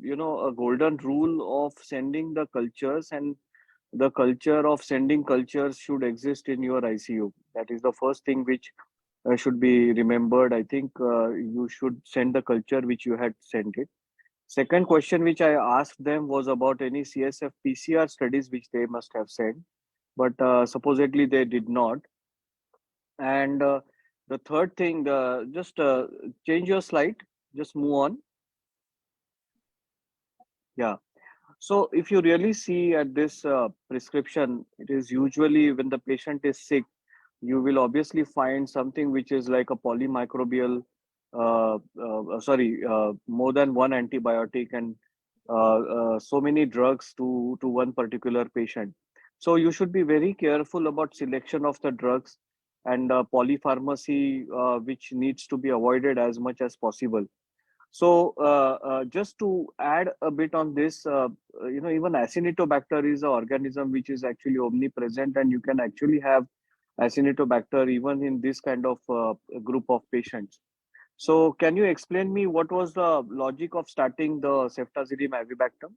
golden rule of sending the cultures, and the culture of sending cultures should exist in your ICU. That is the first thing which should be remembered. I think you should send the culture which you had sent it. Second question which I asked them was about any CSF PCR studies which they must have sent, but supposedly they did not. And the third thing, just change your slide, just move on. Yeah. So if you really see at this prescription, it is usually when the patient is sick, you will obviously find something which is like a polymicrobial, more than one antibiotic, and so many drugs to one particular patient. So you should be very careful about selection of the drugs, and polypharmacy, which needs to be avoided as much as possible. So just to add a bit on this, even Acinetobacter is an organism which is actually omnipresent, and you can actually have Acinetobacter even in this kind of group of patients. So can you explain me what was the logic of starting the ceftazidime avibactam?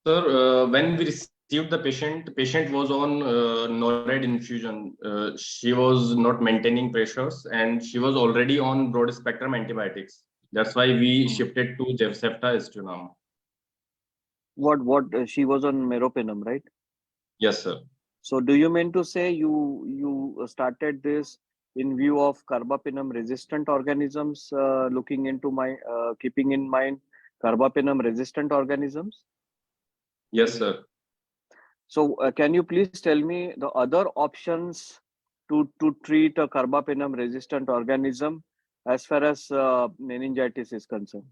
Sir, when we received the patient was on NORAD infusion. She was not maintaining pressures, and she was already on broad spectrum antibiotics. That's why we shifted to Jevsepta Estunam. What she was on meropenem, right? Yes, sir. So do you mean to say you started this in view of carbapenem resistant organisms, looking into keeping in mind carbapenem resistant organisms? Yes, sir. So can you please tell me the other options to treat a carbapenem resistant organism as far as meningitis is concerned?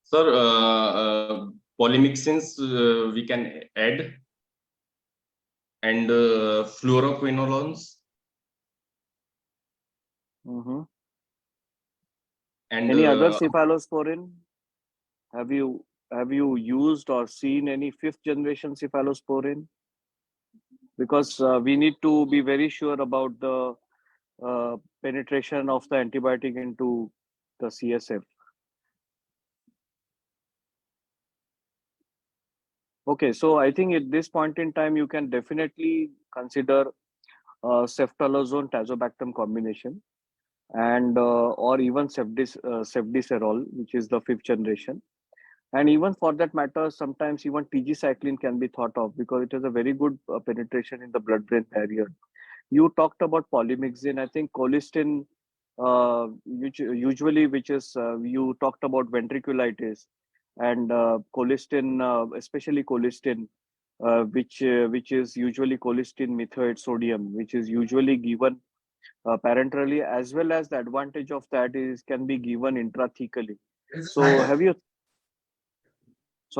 Sir, polymyxins we can add, and fluoroquinolones. Mm-hmm. And Any other cephalosporin? Have you used or seen any fifth generation cephalosporin? Because we need to be very sure about the penetration of the antibiotic into the CSF. Okay, so I think at this point in time, you can definitely consider ceftolozane tazobactam combination, and or even cefdiserol, which is the fifth generation. And even for that matter, sometimes even TG cycline can be thought of because it has a very good penetration in the blood-brain barrier. You talked about polymyxin. I think colistin, which is you talked about ventriculitis, and colistin, especially colistin, which is usually colistin methoate sodium, which is usually given parenterally, as well as the advantage of that is can be given intrathecally. So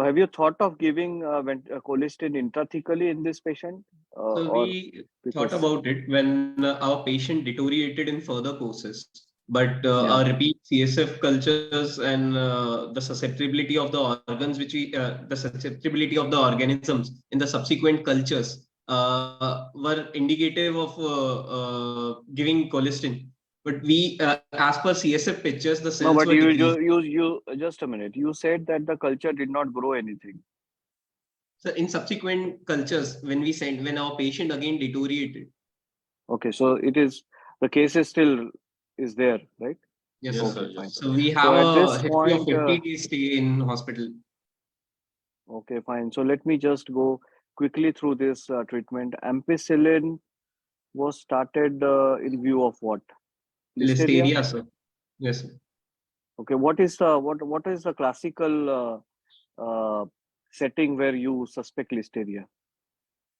have you thought of giving colistin intrathecally in this patient? So Or we thought because about it when our patient deteriorated in further courses, but yeah. our repeat CSF cultures and the susceptibility of the organs, the susceptibility of the organisms in the subsequent cultures were indicative of giving colistin. But we, as per CSF pictures, the No, cells but were decreased. you just a minute. You said that the culture did not grow anything. So in subsequent cultures, when our patient again deteriorated. Okay, so the case is still is there, right? Yes, yes, sir. sir. Okay, fine. Yes, sir. So we So have at a this history of point, 50 days stay in hospital. okay, fine. So let me just go quickly through this treatment. Ampicillin was started in view of what? Listeria. Listeria, sir. Yes, sir. Okay, what is the classical setting where you suspect listeria?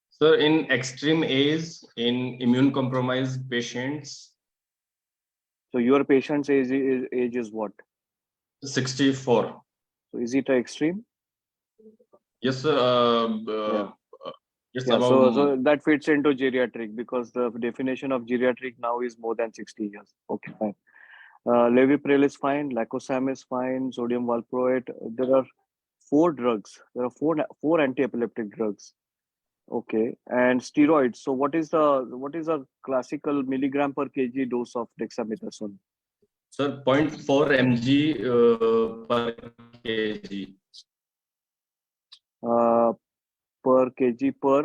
Sir, in extreme age, in immune compromised patients, So your patient's age is what? 64. So is it extreme? Yes, sir. Yeah. It's Yeah, about so that fits into geriatric because the definition of geriatric now is more than 60 years. Okay, fine. Levipril is fine, Lacosam is fine, sodium valproate. There are four drugs. There are four anti-epileptic drugs. Okay, and steroids. So what is the classical milligram per kg dose of dexamethasone? Sir, 0.4 mg per kg. Per kg per?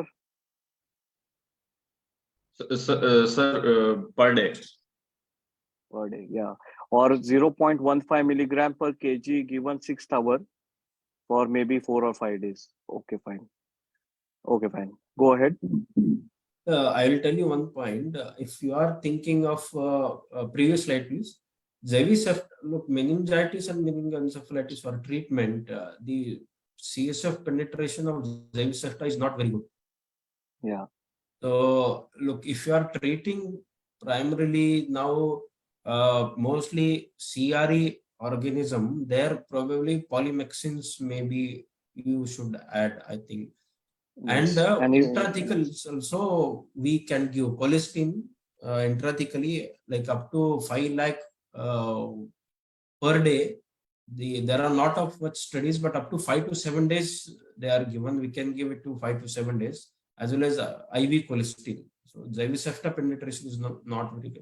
Sir, per day. Per day, yeah. Or 0.15 milligram per kg given 6 hours for maybe 4 or 5 days. Okay, fine. Okay, fine. Go ahead. I will tell you one point. If you are thinking of previous slide, please. Look, meningitis and meningoencephalitis for treatment, the CSF penetration of Zevis is not very good. Yeah. So, look, if you are treating primarily now mostly CRE organism, there probably polymyxins maybe you should add, I think. Yes. And intrathecally also we can give colistin intrathecally like up to 5 lakh per day. There are not of much studies, but up to 5 to 7 days they are given. We can give it to 5 to 7 days, as well as IV colistin. So Zevis penetration is not very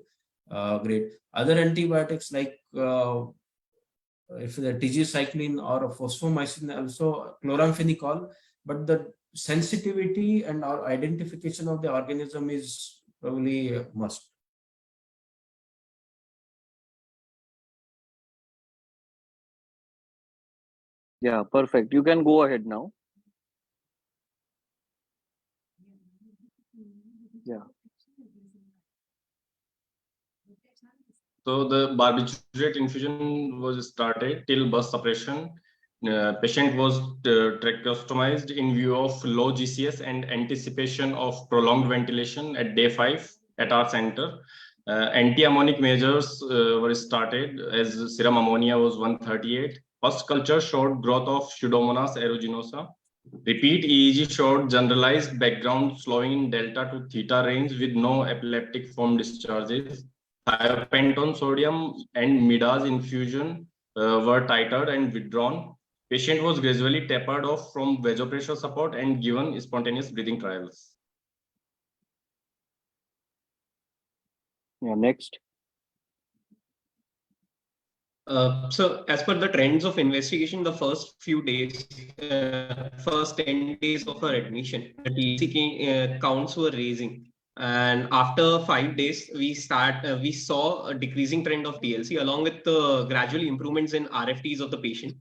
great. Other antibiotics like if the tigecycline or fosfomycin, also chloramphenicol, but the sensitivity and our identification of the organism is probably a must. Yeah, perfect. You can go ahead now. Yeah. So the barbiturate infusion was started till burst suppression. Patient was tracheostomized in view of low GCS and anticipation of prolonged ventilation at day 5 at our center. Anti-ammonic measures were started as serum ammonia was 138. First culture showed growth of Pseudomonas aeruginosa. Repeat EEG showed generalized background slowing in delta to theta range with no epileptic form discharges. Thiopentone sodium and midaz infusion were titrated and withdrawn. Patient was gradually tapered off from vasopressor support and given spontaneous breathing trials. Yeah, next. So as per the trends of investigation, the first few days, first 10 days of our admission, the TLC counts were raising. And after 5 days, we saw a decreasing trend of TLC along with the gradual improvements in RFTs of the patient.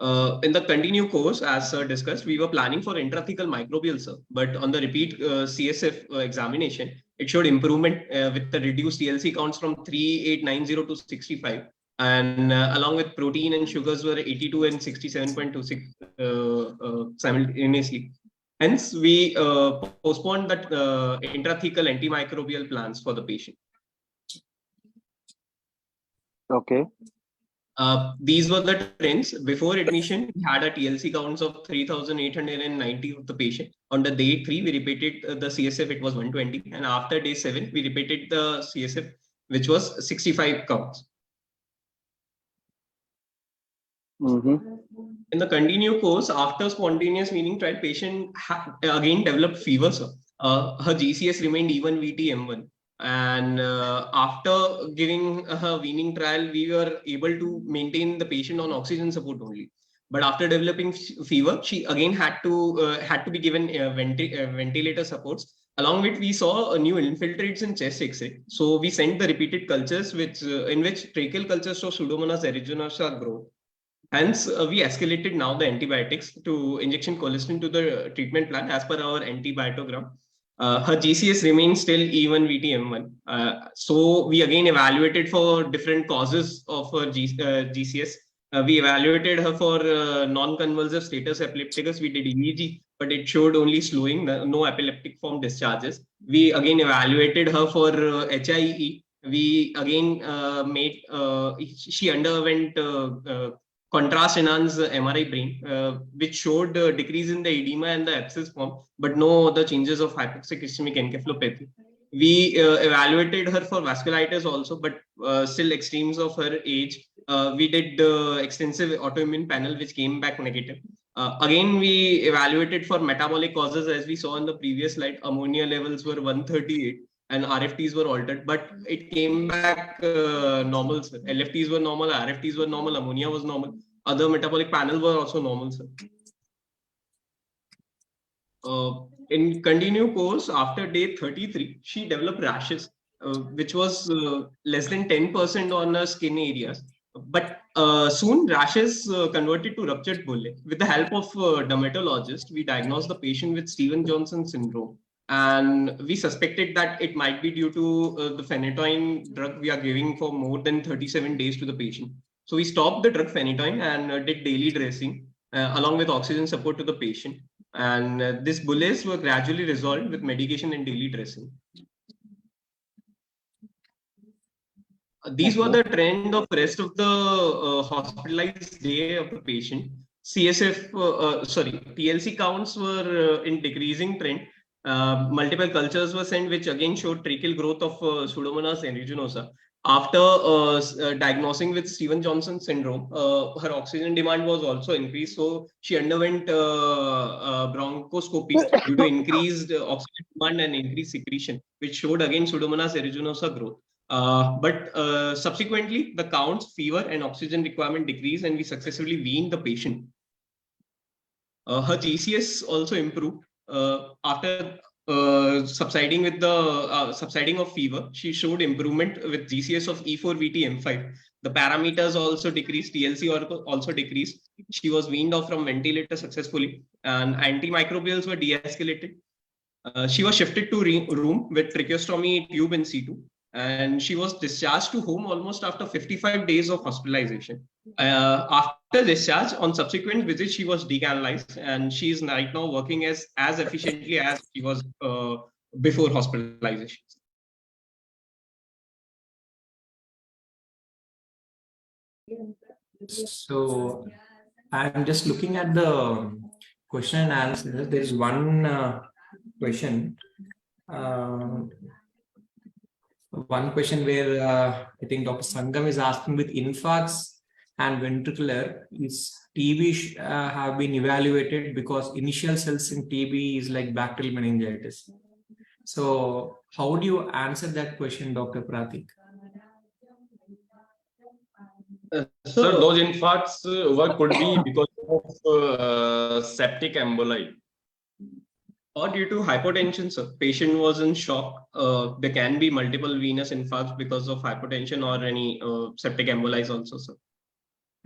In the continue course, as sir discussed, we were planning for intrathecal microbial, sir, but on the repeat CSF examination, it showed improvement with the reduced TLC counts from 3890 to 65. And along with protein and sugars were 82 and 67.26 simultaneously. Hence, we postponed that intrathecal antimicrobial plans for the patient. Okay. These were the trends. Before admission, we had a TLC counts of 3,890 of the patient. On the day 3, we repeated the CSF, it was 120. And after day 7, we repeated the CSF, which was 65 counts. In the continue course, after spontaneous weaning trial, patient again developed fever. So, her GCS remained even VT-M1. And after giving her weaning trial, we were able to maintain the patient on oxygen support only. But after developing fever, she again had to be given ventilator supports. Along with, we saw a new infiltrates in chest X-ray. So we sent the repeated cultures, in which tracheal cultures show Pseudomonas aeruginosa growth. Hence, we escalated now the antibiotics to injection colistin to the treatment plan as per our antibietogram. Her GCS remains still even VT-M1. So we again evaluated for different causes of her GCS. We evaluated her for non-convulsive status epilepticus. We did EEG, but it showed only slowing, no epileptic form discharges. We again evaluated her for HIE. We again she underwent contrast enhanced MRI brain, which showed decrease in the edema and the abscess form, but no other changes of hypoxic ischemic encephalopathy. We evaluated her for vasculitis also, but still extremes of her age. We did extensive autoimmune panel, which came back negative. Again, we evaluated for metabolic causes, as we saw in the previous slide. Ammonia levels were 138. and RFTs were altered, but it came back normal, sir. LFTs were normal, RFTs were normal, ammonia was normal. Other metabolic panels were also normal, sir. In continued course, after day 33, she developed rashes, which was less than 10% on her skin areas. But soon rashes converted to ruptured bullae. With the help of dermatologist, we diagnosed the patient with Stevens-Johnson syndrome. And we suspected that it might be due to the phenytoin drug we are giving for more than 37 days to the patient. So we stopped the drug phenytoin and did daily dressing along with oxygen support to the patient. And these bullae were gradually resolved with medication and daily dressing. These were the trend of rest of the hospitalized day of the patient. TLC counts were in decreasing trend. Multiple cultures were sent, which again showed tracheal growth of Pseudomonas aeruginosa. After diagnosing with Stevens-Johnson syndrome, her oxygen demand was also increased. So she underwent bronchoscopy due to increased oxygen demand and increased secretion, which showed again Pseudomonas aeruginosa growth. But subsequently, the counts, fever, and oxygen requirement decreased, and we successfully weaned the patient. Her GCS also improved after subsiding with the subsiding of fever. She showed improvement with GCS of E4VT-M5. The parameters also decreased. TLC also decreased. She was weaned off from ventilator successfully, and antimicrobials were de-escalated. She was shifted to room with tracheostomy tube in C2. And she was discharged to home almost after 55 days of hospitalization. After discharge, on subsequent visits, she was decanalized, and she is right now working as efficiently as she was before hospitalization. So I'm just looking at the question and answer. There is one question. One question where I think Dr. Sangam is asking, with infarcts and ventricular, is TB have been evaluated, because initial cells in TB is like bacterial meningitis. So how do you answer that question, Dr. Prateek? Sir, those infarcts could be because of septic emboli. Or due to hypotension, sir. Patient was in shock. There can be multiple venous infarcts because of hypotension or any septic emboli also, sir.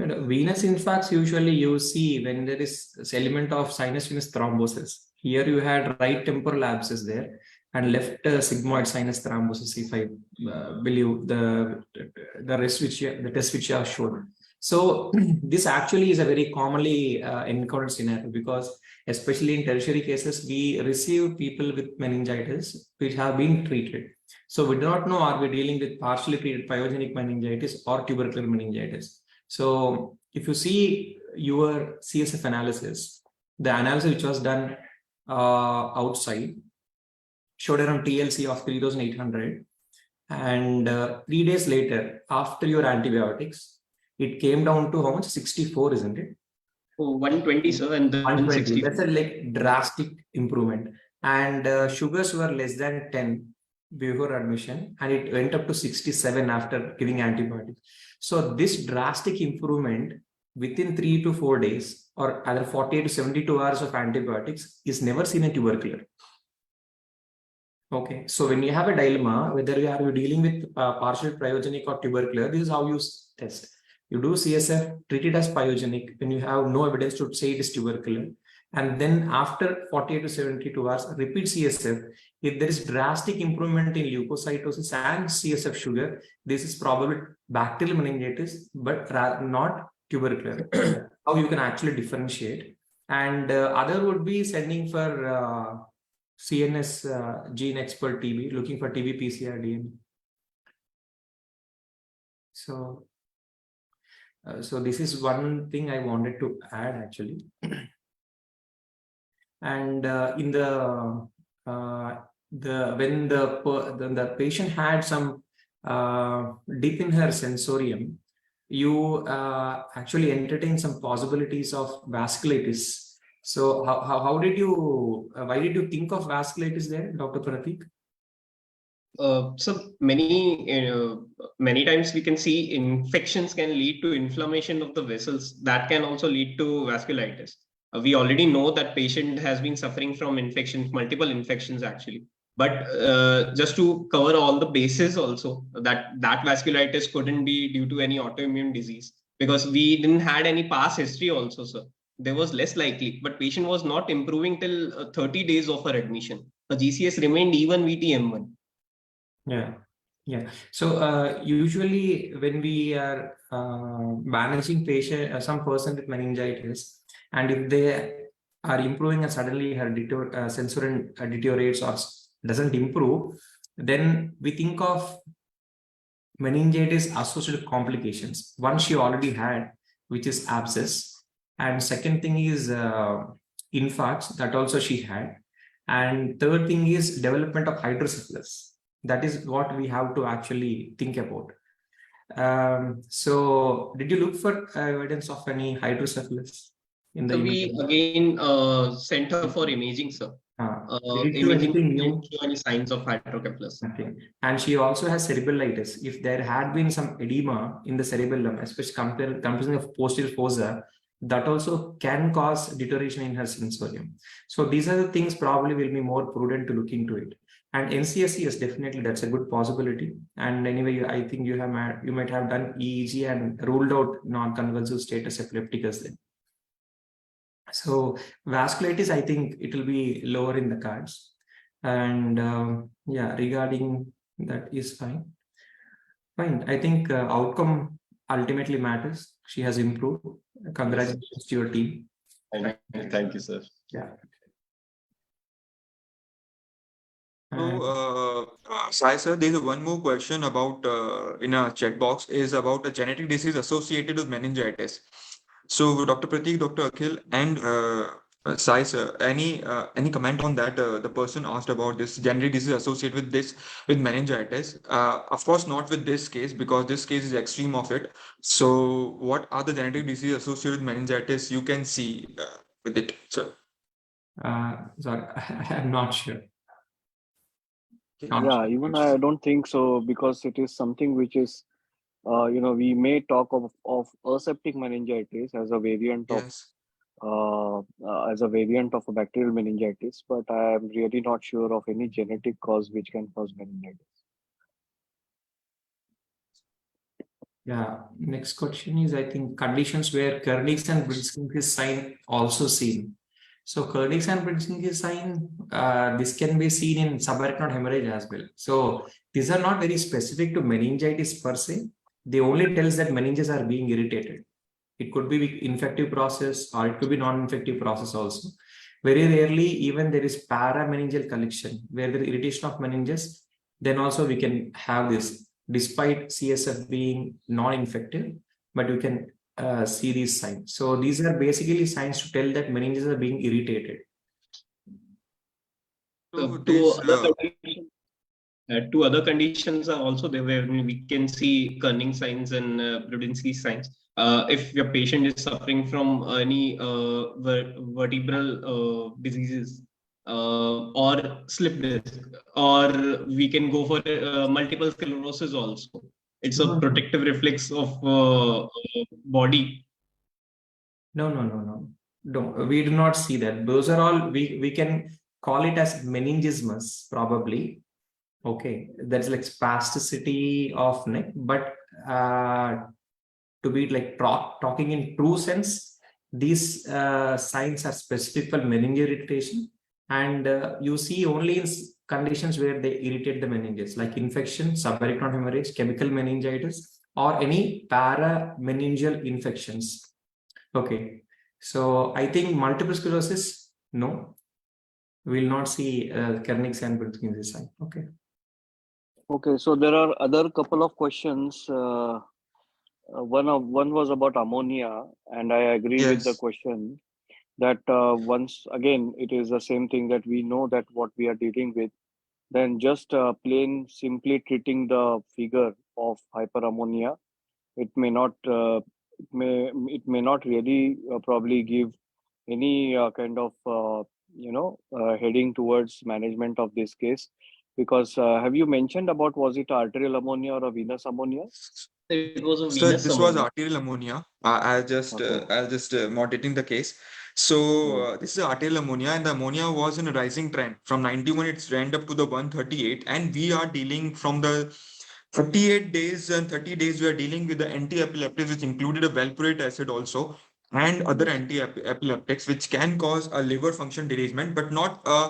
Venous infarcts usually you see when there is element of sinus venous thrombosis. Here you had right temporal abscess there and left sigmoid sinus thrombosis, if I believe the rest which the test which you have shown. So this actually is a very commonly encountered scenario, because especially in tertiary cases, we receive people with meningitis which have been treated. So we do not know, are we dealing with partially treated pyogenic meningitis or tubercular meningitis. So if you see your CSF analysis, the analysis which was done outside showed around TLC of 3,800, and 3 days later, after your antibiotics, it came down to how much? 64, isn't it? Oh, 120, sir, and then 120. That's a like drastic improvement. And sugars were less than 10 before admission, and it went up to 67 after giving antibiotics. So this drastic improvement within 3 to 4 days, or either 48 to 72 hours of antibiotics, is never seen in tubercular. Okay, so when you have a dilemma, whether you are dealing with partial pyogenic or tubercular, this is how you test. You do CSF, treat it as pyogenic when you have no evidence to say it is tubercular. And then after 48 to 72 hours, repeat CSF. If there is drastic improvement in leukocytosis and CSF sugar, this is probably bacterial meningitis, but not tubercular. How you can actually differentiate. And other would be sending for CNS gene expert TB, looking for TB PCR DNA. So this is one thing I wanted to add actually. And in when the patient had some dip in her sensorium, you actually entertain some possibilities of vasculitis. So how did you why did you think of vasculitis there, Dr. Prateek? So many times we can see infections can lead to inflammation of the vessels. That can also lead to vasculitis. We already know that patient has been suffering from infections, multiple infections actually. But just to cover all the bases also, that vasculitis couldn't be due to any autoimmune disease, because we didn't had any past history also, sir. There was less likely, but patient was not improving till 30 days of her admission. The GCS remained even VTM1. Yeah, yeah. So usually when we are managing some person with meningitis, and if they are improving and suddenly her sensory deteriorates or doesn't improve, then we think of meningitis associated complications. One she already had, which is abscess, and second thing is infarcts, that also she had, and third thing is development of hydrocephalus. That is what we have to actually think about. So did you look for evidence of any hydrocephalus in the So we again sent her for imaging, sir. did it do Imaging anything new? didn't show any signs of hydrocephalus. Nothing. And she also has cerebellitis. If there had been some edema in the cerebellum, especially comprising of posterior fossa, that also can cause deterioration in her sensorium. So these are the things probably will be more prudent to look into it. And NCSC, yes, definitely that's a good possibility. And anyway, I think you might have done EEG and ruled out non-convulsive status epilepticus then. So vasculitis, I think it will be lower in the cards. And yeah, regarding that is fine. I think outcome ultimately matters. She has improved. Congratulations to your team. Thank you, sir. Yeah. So, Sai sir, there's one more question about in a chat box is about a genetic disease associated with meningitis. So, Dr. Prateek, Dr. Akhil, and Sai sir, any comment on that? The person asked about this genetic disease associated with meningitis. Of course, not with this case, because this case is extreme of it. So, what are the genetic diseases associated with meningitis you can see with it, sir? Sorry, I'm not sure. Yeah, even I don't think so, because it is something which is, we may talk of aseptic meningitis as a variant Yes. of a bacterial meningitis, but I am really not sure of any genetic cause which can cause meningitis. Yeah. Next question is, I think, conditions where Kernig's and Brzezinski's sign also seen. So Kernig's and Brzezinski's sign, this can be seen in subarachnoid hemorrhage as well. So these are not very specific to meningitis per se. They only tells that meninges are being irritated. It could be infective process or it could be non-infective process also. Very rarely, even there is parameningeal collection where there is irritation of meninges. Then also we can have this, despite CSF being non-infective, but you can see these signs. So these are basically signs to tell that meninges are being irritated. So Two other conditions are also there where we can see Kerning signs and Brzezinski signs. If your patient is suffering from any vertebral diseases or slip disc, or we can go for multiple sclerosis also. It's a protective reflex of body. No. We do not see that. Those are all, we can call it as meningismus probably. Okay, that's like spasticity of neck, but to be like talking in true sense, these signs are specific for meningeal irritation, and you see only in conditions where they irritate the meninges, like infection, subarachnoid hemorrhage, chemical meningitis, or any parameningeal infections. Okay, so I think multiple sclerosis, no, we will not see Kernig's and Brzezinski's sign. Okay. Okay, so there are other couple of questions. One was about ammonia, and I agree with the question that once again it is the same thing, that we know that what we are dealing with, then just plain simply treating the figure of hyperammonia, it may not really probably give any kind of heading towards management of this case, Because have you mentioned about, was it arterial ammonia or a venous ammonia? It was a So venous this was ammonia. arterial ammonia. I'll just moderating the case. So this is arterial ammonia, and the ammonia was in a rising trend. From 91, it's went up to the 138, and we are dealing from the 38 days and 30 days. We are dealing with the anti-epileptics, which included a valproate acid also, and other anti-epileptics, which can cause a liver function derangement, but not a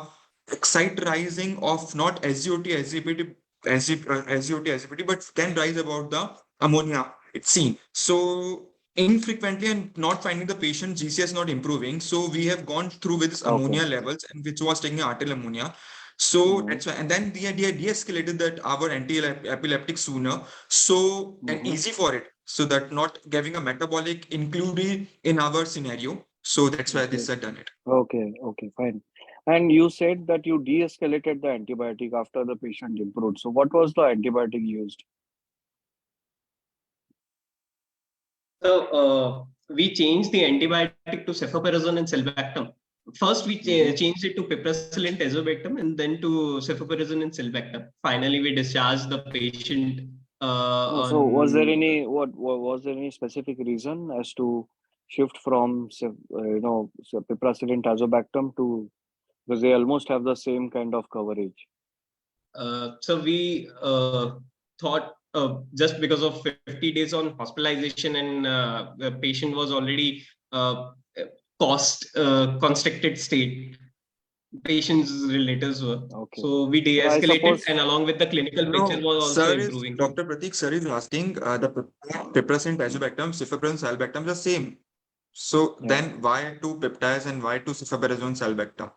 excite rising of not SGOT, SGPT, SGOT, SGPT, but can rise about the ammonia it's seen. So infrequently and not finding the patient GCS not improving. So we have gone through with this ammonia levels and which was taking arterial ammonia. So that's why, and then we had de-escalated that our anti-epileptic sooner. So and easy for it. So that not giving a metabolic inquiry in our scenario. So that's why this had done it. Okay, fine. And you said that you de-escalated the antibiotic after the patient improved. So what was the antibiotic used? So we changed the antibiotic to cefoperazone and sulbactam. First, we changed it to piperacillin tazobactam and then to cefoperazone and sulbactam. Finally, we discharged the patient. So was there any was there any specific reason as to shift from piperacillin tazobactam to, because they almost have the same kind of coverage? So we thought just because of 50 days on hospitalization and the patient was already constricted state, patient's relatives were. So we de-escalated and along with the clinical picture was also improving. Dr. Prateek, sir is asking the piperacillin tazobactam, cefoperazone, sulbactam are the same. So then why two peptides and why two cefoperazone, sulbactam?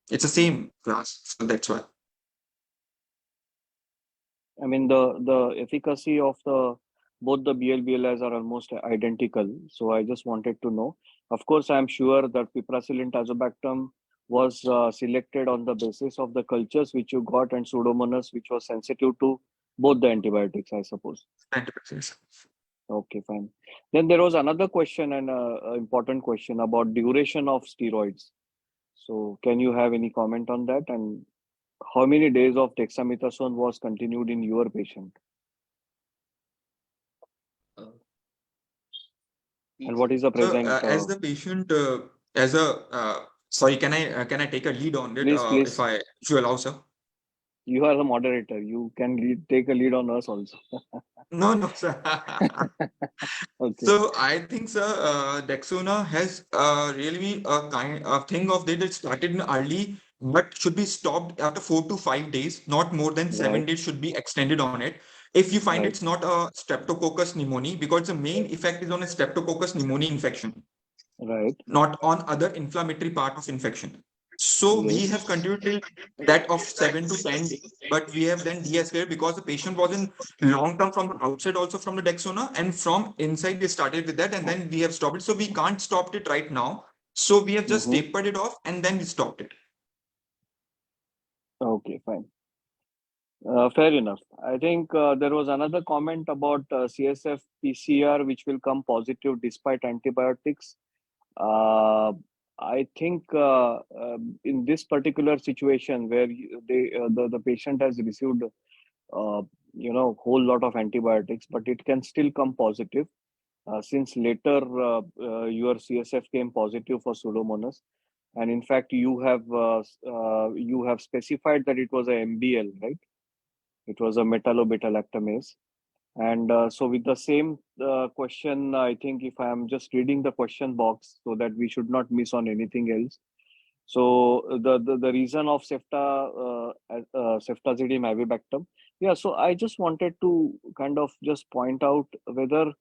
It's the same class, so that's why. I mean, the efficacy of both the BLBLIs are almost identical. So I just wanted to know. Of course, I'm sure that piperacillin tazobactam was selected on the basis of the cultures which you got and Pseudomonas, which was sensitive to both the antibiotics, I suppose. Antibiotics. Okay, fine. Then there was another question, and an important question about duration of steroids. So can you have any comment on that? And how many days of dexamethasone was continued in your patient? And what is the present? So, as the patient, sorry, can I take a lead on it? Please. If you allow, sir. You are the moderator. You can take a lead on us also. No, sir. Okay. So I think, sir, Dexona has really a kind of thing of that started in early, but should be stopped after 4 to 5 days. Not more than 7 days should be extended on it. If you find it's not a Streptococcus pneumoniae, because the main effect is on a Streptococcus pneumoniae infection, not on other inflammatory part of infection. So we have continued till that of 7 to 10 days, but we have then de-escalated because the patient was in long term from the outside also from the Dexona, and from inside they started with that, and then we have stopped it. So we can't stop it right now. So we have just tapered it off and then we stopped it. Okay, fine. Fair enough. I think there was another comment about CSF PCR, which will come positive despite antibiotics. I think in this particular situation where the patient has received whole lot of antibiotics, but it can still come positive since later your CSF came positive for Pseudomonas, and in fact you have specified that it was a MBL, right? It was a metallo-beta-lactamase. And so with the same question, I think if I am just reading the question box so that we should not miss on anything else. So the reason of ceftazidime avibactam. Yeah, so I just wanted to kind of just point out whether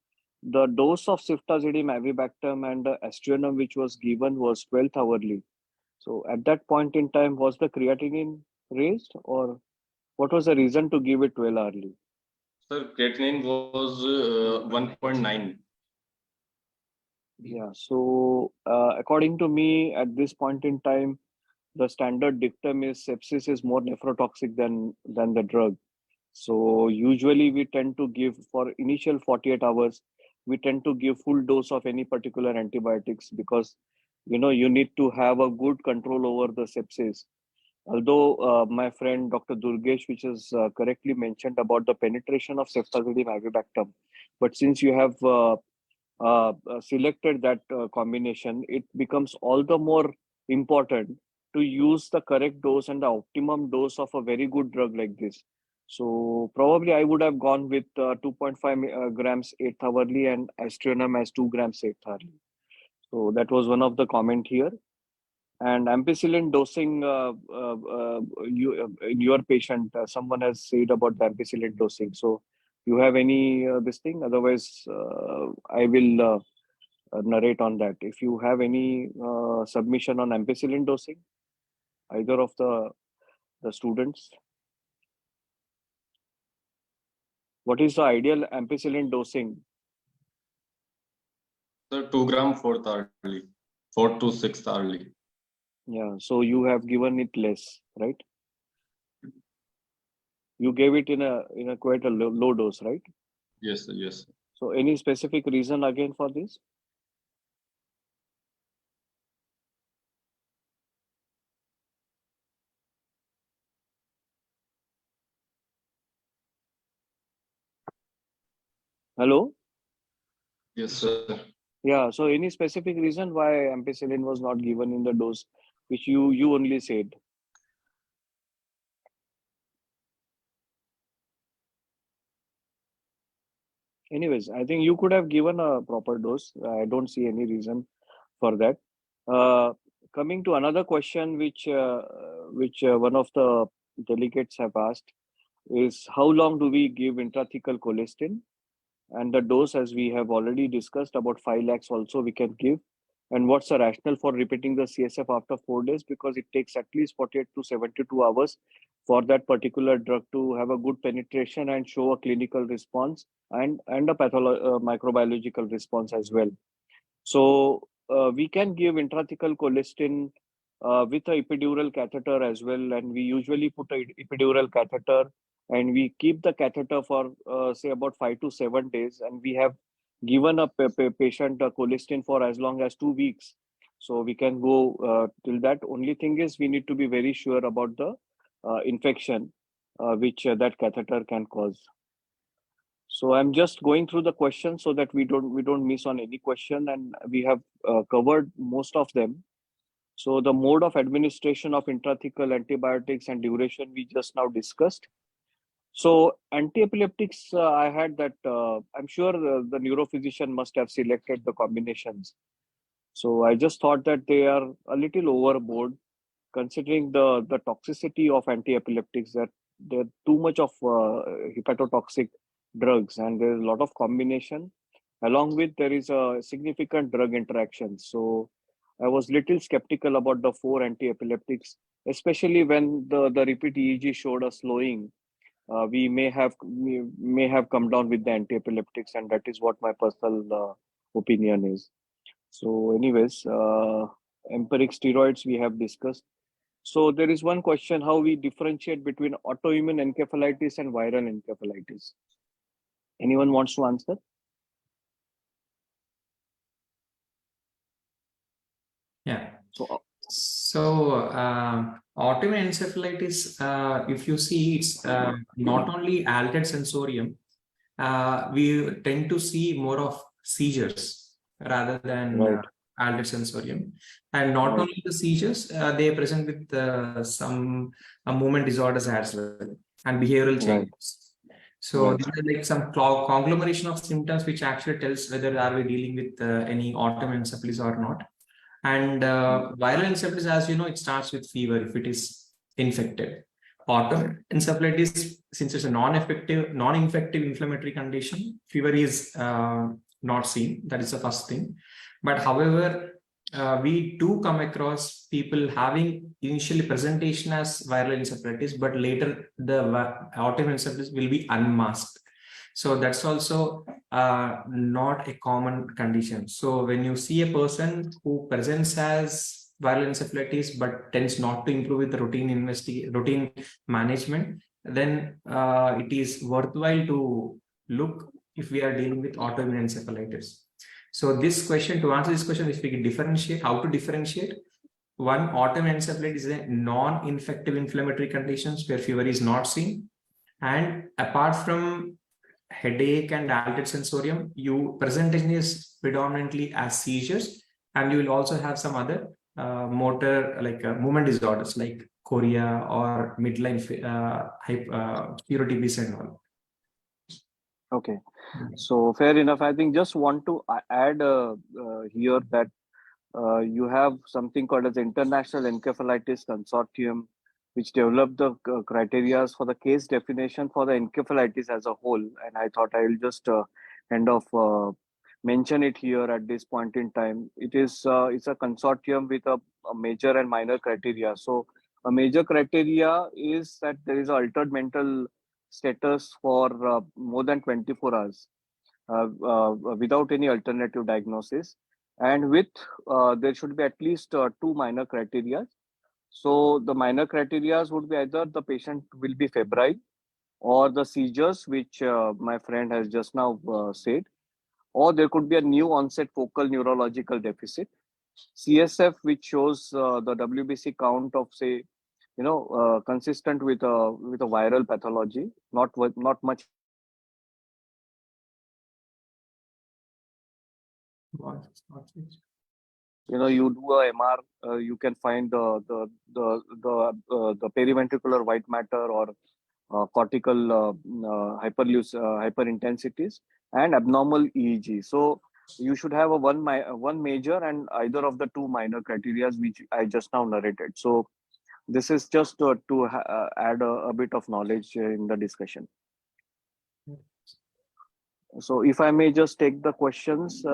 the dose of ceftazidime avibactam and the aztreonam which was given was 12th hourly. So at that point in time, was the creatinine raised, or what was the reason to give it 12 hourly? Sir, creatinine was 1.9. Yeah, so according to me, at this point in time, the standard dictum is sepsis is more nephrotoxic than the drug. So usually we tend to give, for initial 48 hours, we tend to give full dose of any particular antibiotics because you need to have a good control over the sepsis. although my friend Dr. Durgesh, which is correctly mentioned about the penetration of ceftazidime avibactam, but since you have selected that combination, it becomes all the more important to use the correct dose and the optimum dose of a very good drug like this. So probably I would have gone with 2.5 grams 8th hourly and aztreonam as 2 grams 8th hourly. So that was one of the comment here. And ampicillin dosing, in your patient, someone has said about the ampicillin dosing. So you have any this thing? Otherwise, I will narrate on that. If you have any submission on ampicillin dosing, either of the students. What is the ideal ampicillin dosing? So 2 gram 4th hourly, 4 to 6th hourly. Yeah, so you have given it less, right? You gave it in a quite a low dose, right? Yes, sir, yes. Sir. So any specific reason again for this? Hello? Yes, sir. Yeah, so any specific reason why ampicillin was not given in the dose which you only said? Anyways, I think you could have given a proper dose. I don't see any reason for that. Coming to another question which one of the delegates have asked is how long do we give intrathecal colistin? And the dose, as we have already discussed, about 5 lakhs also we can give. And what's the rationale for repeating the CSF after 4 days? Because it takes at least 48 to 72 hours for that particular drug to have a good penetration and show a clinical response and a microbiological response as well. So we can give intrathecal colistin with a epidural catheter as well, and we usually put a epidural catheter and we keep the catheter for say about 5 to 7 days, and we have given a patient a colistin for as long as 2 weeks. So we can go till that. Only thing is we need to be very sure about the infection which that catheter can cause. So I'm just going through the questions so that we don't miss on any question, and we have covered most of them. So the mode of administration of intrathecal antibiotics and duration we just now discussed. So anti-epileptics, I had that, I'm sure the neurophysician must have selected the combinations. So I just thought that they are a little overboard considering the toxicity of anti-epileptics, that they're too much of hepatotoxic drugs and there's a lot of combination. Along with there is a significant drug interaction. So I was little skeptical about the 4 anti-epileptics, especially when the repeat EEG showed a slowing. We may have come down with the anti-epileptics, and that is what my personal opinion is. So anyways, empiric steroids we have discussed. So there is one question, how we differentiate between autoimmune encephalitis and viral encephalitis. Anyone wants to answer? Yeah. So autoimmune encephalitis, if you see, it's not only altered sensorium. We tend to see more of seizures rather than altered sensorium, and not only the seizures, they present with some movement disorders as well and behavioral changes. So these are like some conglomeration of symptoms which actually tells whether are we dealing with any autoimmune encephalitis or not. And viral encephalitis, as you know, it starts with fever if it is infected. Autoimmune encephalitis, since it's a non-infective inflammatory condition, fever is not seen. That is the first thing. But however, we do come across people having initially presentation as viral encephalitis, but later the autoimmune encephalitis will be unmasked. So that's also not a common condition. So when you see a person who presents as viral encephalitis but tends not to improve with the routine management, then it is worthwhile to look if we are dealing with autoimmune encephalitis. So this question, to answer this question, if we can differentiate, how to differentiate? One, autoimmune is a non-infective inflammatory conditions where fever is not seen. And apart from headache and altered sensorium, you presentation is predominantly as seizures, and you will also have some other motor movement disorders like chorea or midline purity and all. Okay, so fair enough. I think just want to add here that you have something called as International Encephalitis Consortium, which developed the criteria for the case definition for the encephalitis as a whole. And I thought I will just kind of mention it here at this point in time. It's a consortium with a major and minor criteria. So a major criteria is that there is altered mental status for more than 24 hours without any alternative diagnosis. And with there should be at least 2 minor criteria. So the minor criteria would be either the patient will be febrile or the seizures, which my friend has just now said, or there could be a new onset focal neurological deficit. CSF, which shows the WBC count of, say, consistent with a viral pathology, not much. You do a MR, you can find the periventricular white matter or cortical hyperintensities and abnormal EEG. So you should have one major and either of the 2 minor criteria which I just now narrated. So this is just to add a bit of knowledge in the discussion. So if I may just take the questions,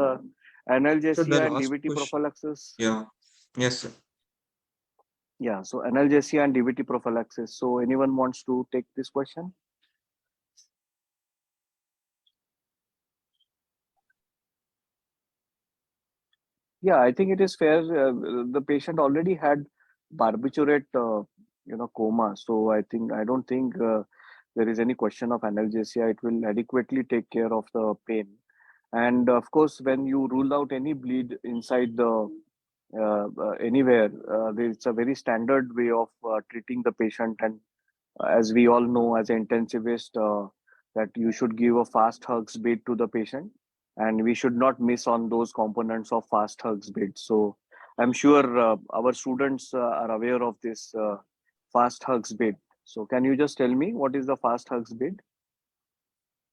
analgesia and DVT prophylaxis. Yeah. Yes, sir. Yeah, so analgesia and DVT prophylaxis. So anyone wants to take this question? Yeah, I think it is fair. The patient already had barbiturate, coma. So I don't think there is any question of analgesia. It will adequately take care of the pain. And of course, when you rule out any bleed inside the anywhere, it's a very standard way of treating the patient. And as we all know, as an intensivist, that you should give a fast hugs bed to the patient, and we should not miss on those components of fast hugs bed. So I'm sure our students are aware of this fast hugs bed. So can you just tell me what is the fast hugs bed?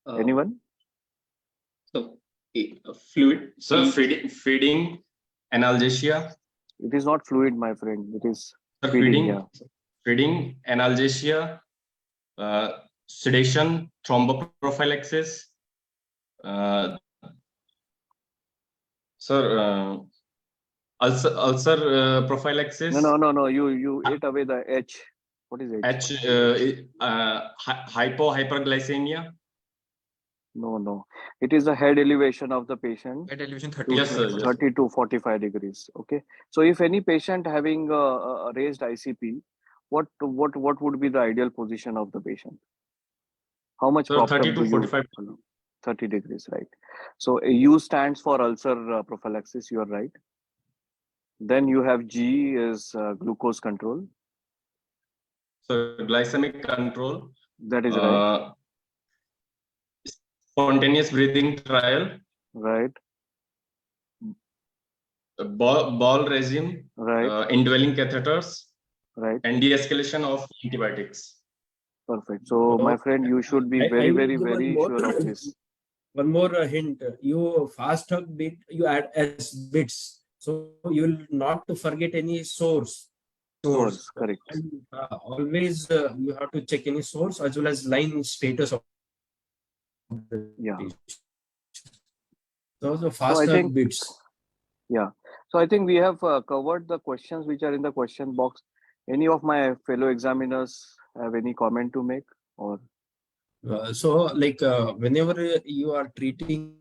Anyone? So fluid. So feeding, analgesia. It is not fluid, my friend. It is feeding. Feeding, analgesia, sedation, thromboprophylaxis. Sir, ulcer prophylaxis. No. You ate away the H. What is H? Hyperglycemia. No. It is the head elevation of the patient. Head elevation 30. Yes, sir. 30 to 45 degrees. Okay. So if any patient having a raised ICP, what would be the ideal position of the patient? How much? So 30 to 45. 30 degrees, right? So U stands for ulcer prophylaxis. You are right. Then you have G is glucose control. So glycemic control. That is right. Spontaneous breathing trial. Right. Ball regime. Right. Indwelling catheters. Right. And de-escalation of antibiotics. Perfect. So my friend, you should be very sure of this. One more hint. You fast hug bit, you add as bits. So you will not to forget any source. Source, correct. And, always you have to check any source as well as line status of the patient. Those are fast hug bits. Yeah. So I think we have covered the questions which are in the question box. Any of my fellow examiners have any comment to make? Or whenever you are treating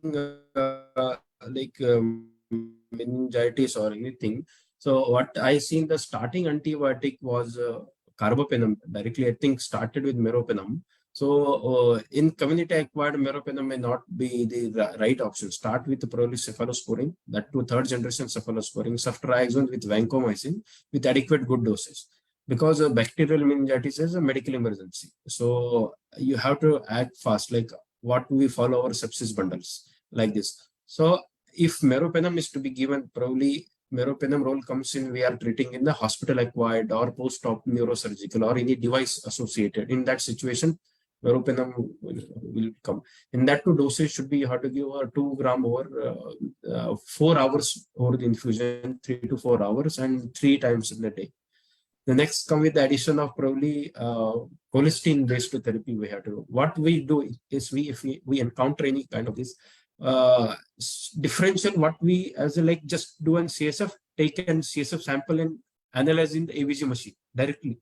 meningitis or anything, so what I seen the starting antibiotic was carbapenem directly. I think started with meropenem. So in community acquired, meropenem may not be the right option. Start with probably cephalosporin, that to third generation cephalosporin, ceftriaxone with vancomycin with adequate good doses. Because bacterial meningitis is a medical emergency. So you have to act fast, like what we follow our sepsis bundles like this. So if meropenem is to be given, probably meropenem role comes in, we are treating in the hospital acquired or post-op neurosurgical or any device associated. In that situation, meropenem will come. In that two dosage should be, you have to give a 2 gram over 4 hours over the infusion, 3 to 4 hours and 3 times in a day. The next come with the addition of probably cholesterol based therapy. We have to do. What we do is if we encounter any kind of this differential, what we as a, like just do an CSF, take an CSF sample and analyze in the ABG machine directly.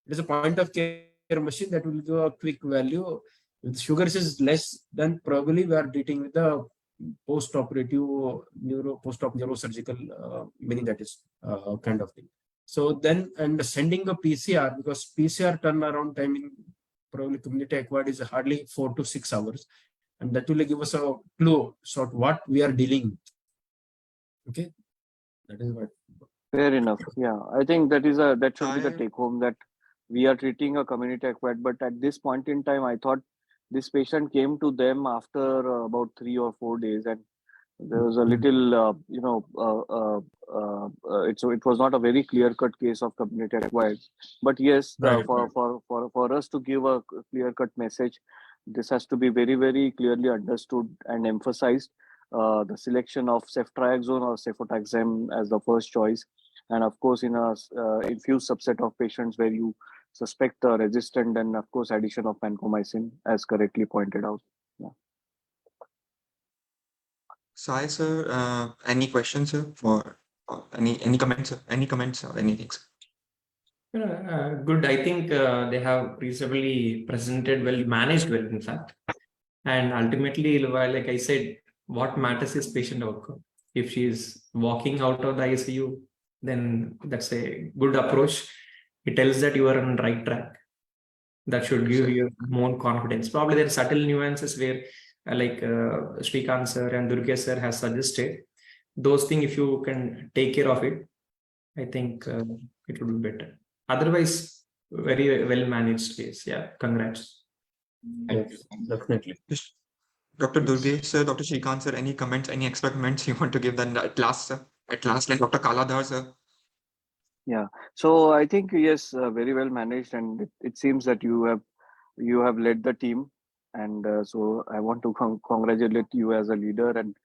It is a point of care machine that will give a quick value. If sugars is less, then probably we are treating with the post-operative post-op neurosurgical meningitis kind of thing. So then, and sending a PCR, because PCR turnaround time in probably community acquired is hardly 4 to 6 hours, and that will give us a clue sort what we are dealing with. Okay, that is what. Fair enough. Yeah, I think that should be the take home, that we are treating a community acquired. But at this point in time, I thought this patient came to them after about 3 or 4 days, and there was a little, it was not a very clear-cut case of community acquired. But yes, for us to give a clear-cut message, this has to be very, very clearly understood and emphasized. The selection of ceftriaxone or cefotaxime as the first choice, and of course, in a few subset of patients where you suspect the resistant, and of course, addition of vancomycin, as correctly pointed out. Yeah. Sai sir, any questions sir, or any comments, sir? Any comments or anything, sir? Good. I think they have reasonably presented well, managed well, in fact. And ultimately, like I said, what matters is patient outcome. If she is walking out of the ICU, then that's a good approach. It tells that you are on the right track. That should give you more confidence. Probably there are subtle nuances where, like Shrikant sir and Durgesh sir has suggested, those things, if you can take care of it, I think it would be better. Otherwise, very well managed case. Yeah, congrats. Yes, definitely. Dr. Durgesh sir, Dr. Shrikant sir, any comments, any extra comments you want to give then at last, sir? At last, like Dr. Kaladhar sir. Yeah. So I think yes, very well managed, and it seems that you have led the team, and so I want to congratulate you as a leader and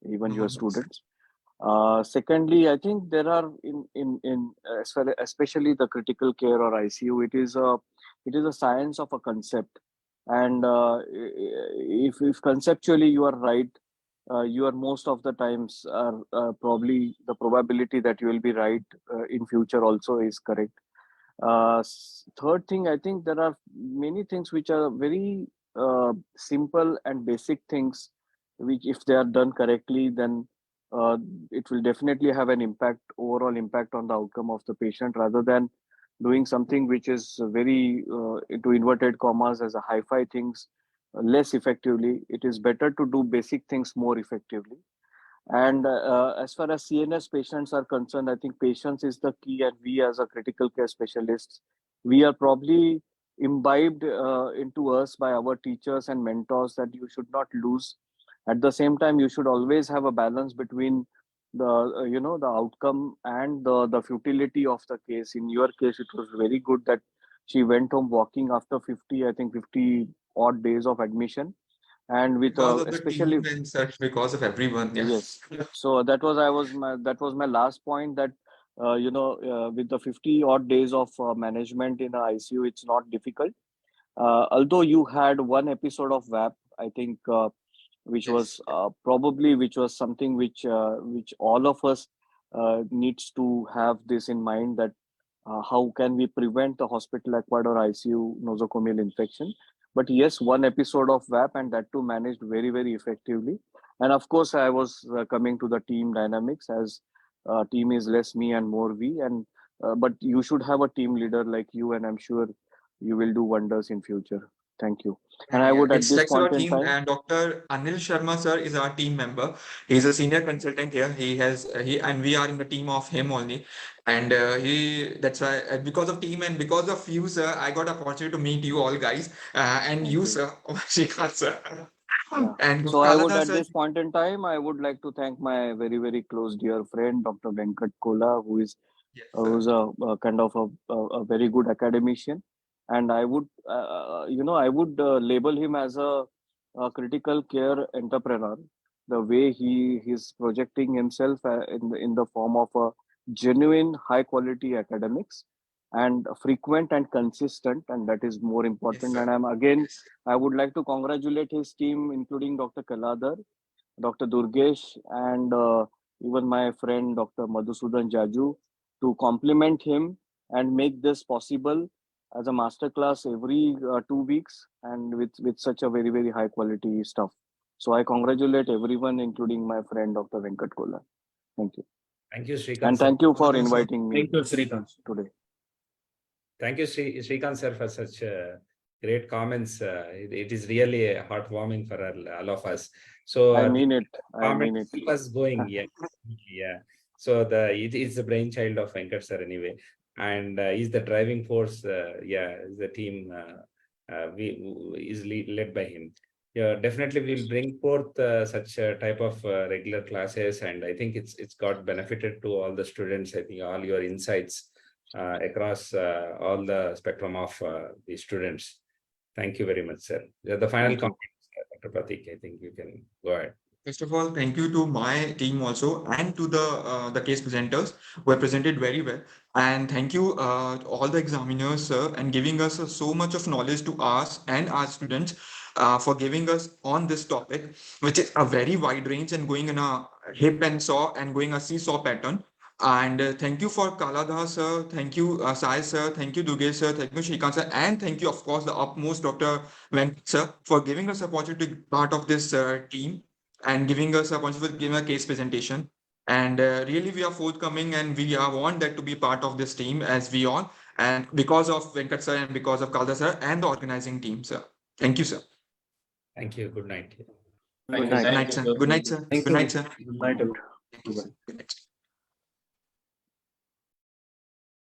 even your students. Secondly, I think there are as far, especially the critical care or ICU, it is a science of a concept, and if conceptually you are right, you are most of the times are probably the probability that you will be right in future also is correct. Third thing, I think there are many things which are very simple and basic things, which if they are done correctly, then it will definitely have an overall impact on the outcome of the patient, rather than doing something which is very into inverted commas as a hi-fi things less effectively. It is better to do basic things more effectively. And as far as CNS patients are concerned, I think patience is the key, and we as a critical care specialists, we are probably imbibed into us by our teachers and mentors that you should not lose. At the same time, you should always have a balance between the the outcome and the futility of the case. In your case, it was very good that she went home walking after 50 odd days of admission, and with because of the especially team and such, because of everyone. Yeah. yes. So that was my last point, that with the 50 odd days of management in a ICU, it's not difficult. Although you had one episode of VAP, I think, which was something which all of us needs to have this in mind, that how can we prevent the hospital acquired or ICU nosocomial infection. But yes, one episode of VAP, and that too managed very, very effectively. And of course, I was coming to the team dynamics, as team is less me and more we. And but you should have a team leader like you, and I'm sure you will do wonders in future. Thank you. And I would at It's this thanks to our point in team, time. and Dr. Anil Sharma sir is our team member. He's a senior consultant here. And we are in the team of him only. And that's why because of team and because of you, sir, I got opportunity to meet you all guys, and Thank you, you. sir, Shrikant sir. Yeah. And So I would Kaladhar at sir, this point in time, I would like to thank my very, very close dear friend, Dr. Venkat Kola, yes, who's sir. a kind of a very good academician. And I would, I would label him as a critical care entrepreneur. The way he is projecting himself in the form of a genuine high quality academics and frequent and consistent, and that is more Yes, important. sir. And I'm again, Yes. I would like to congratulate his team, including Dr. Kaladhar, Dr. Durgesh, and even my friend Dr. Madhusudan Jaju, to compliment him and make this possible as a masterclass every 2 weeks, and with such a very, very high quality stuff. So I congratulate everyone, including my friend Dr. Venkat Kola. Thank you. Thank you, Shrikant And sir. thank you for Kaladhar, sir. inviting me Thank you, Shrikant. today. Thank you, Shrikant sir, for such great comments. It is really heartwarming for all of us. So I mean it. I mean comments it. keep us going. Yeah, yeah. So it is the brainchild of Venkat sir anyway, and he's the driving force. Yeah, the team is led by him. Yeah, definitely we'll bring forth such type of regular classes, and I think it's got benefited to all the students. I think all your insights across all the spectrum of the students. Thank you very much, sir. The final Thank you. comment, Dr. Prateek, I think you can go ahead. First of all, thank you to my team also and to the case presenters who have presented very well. And thank you all the examiners, sir, and giving us so much of knowledge to us and our students for giving us on this topic, which is a very wide range and going in a hip and saw and going a seesaw pattern. And thank you for Kaladhar sir, thank you Sai sir, thank you Durgesh sir, thank you Shrikant sir, and thank you of course the upmost Dr. Venkat sir for giving us opportunity to be part of this team and giving us a opportunity, giving a case presentation. And really, we are forthcoming and we want that to be part of this team as we all. And because of Venkat sir and because of Kalda sir and the organizing team, sir. Thank you, sir. Thank you. Good night. Good night. Good night, sir. Good night, sir. Thank Good you. night, sir. Good night, everyone. Thank you, sir.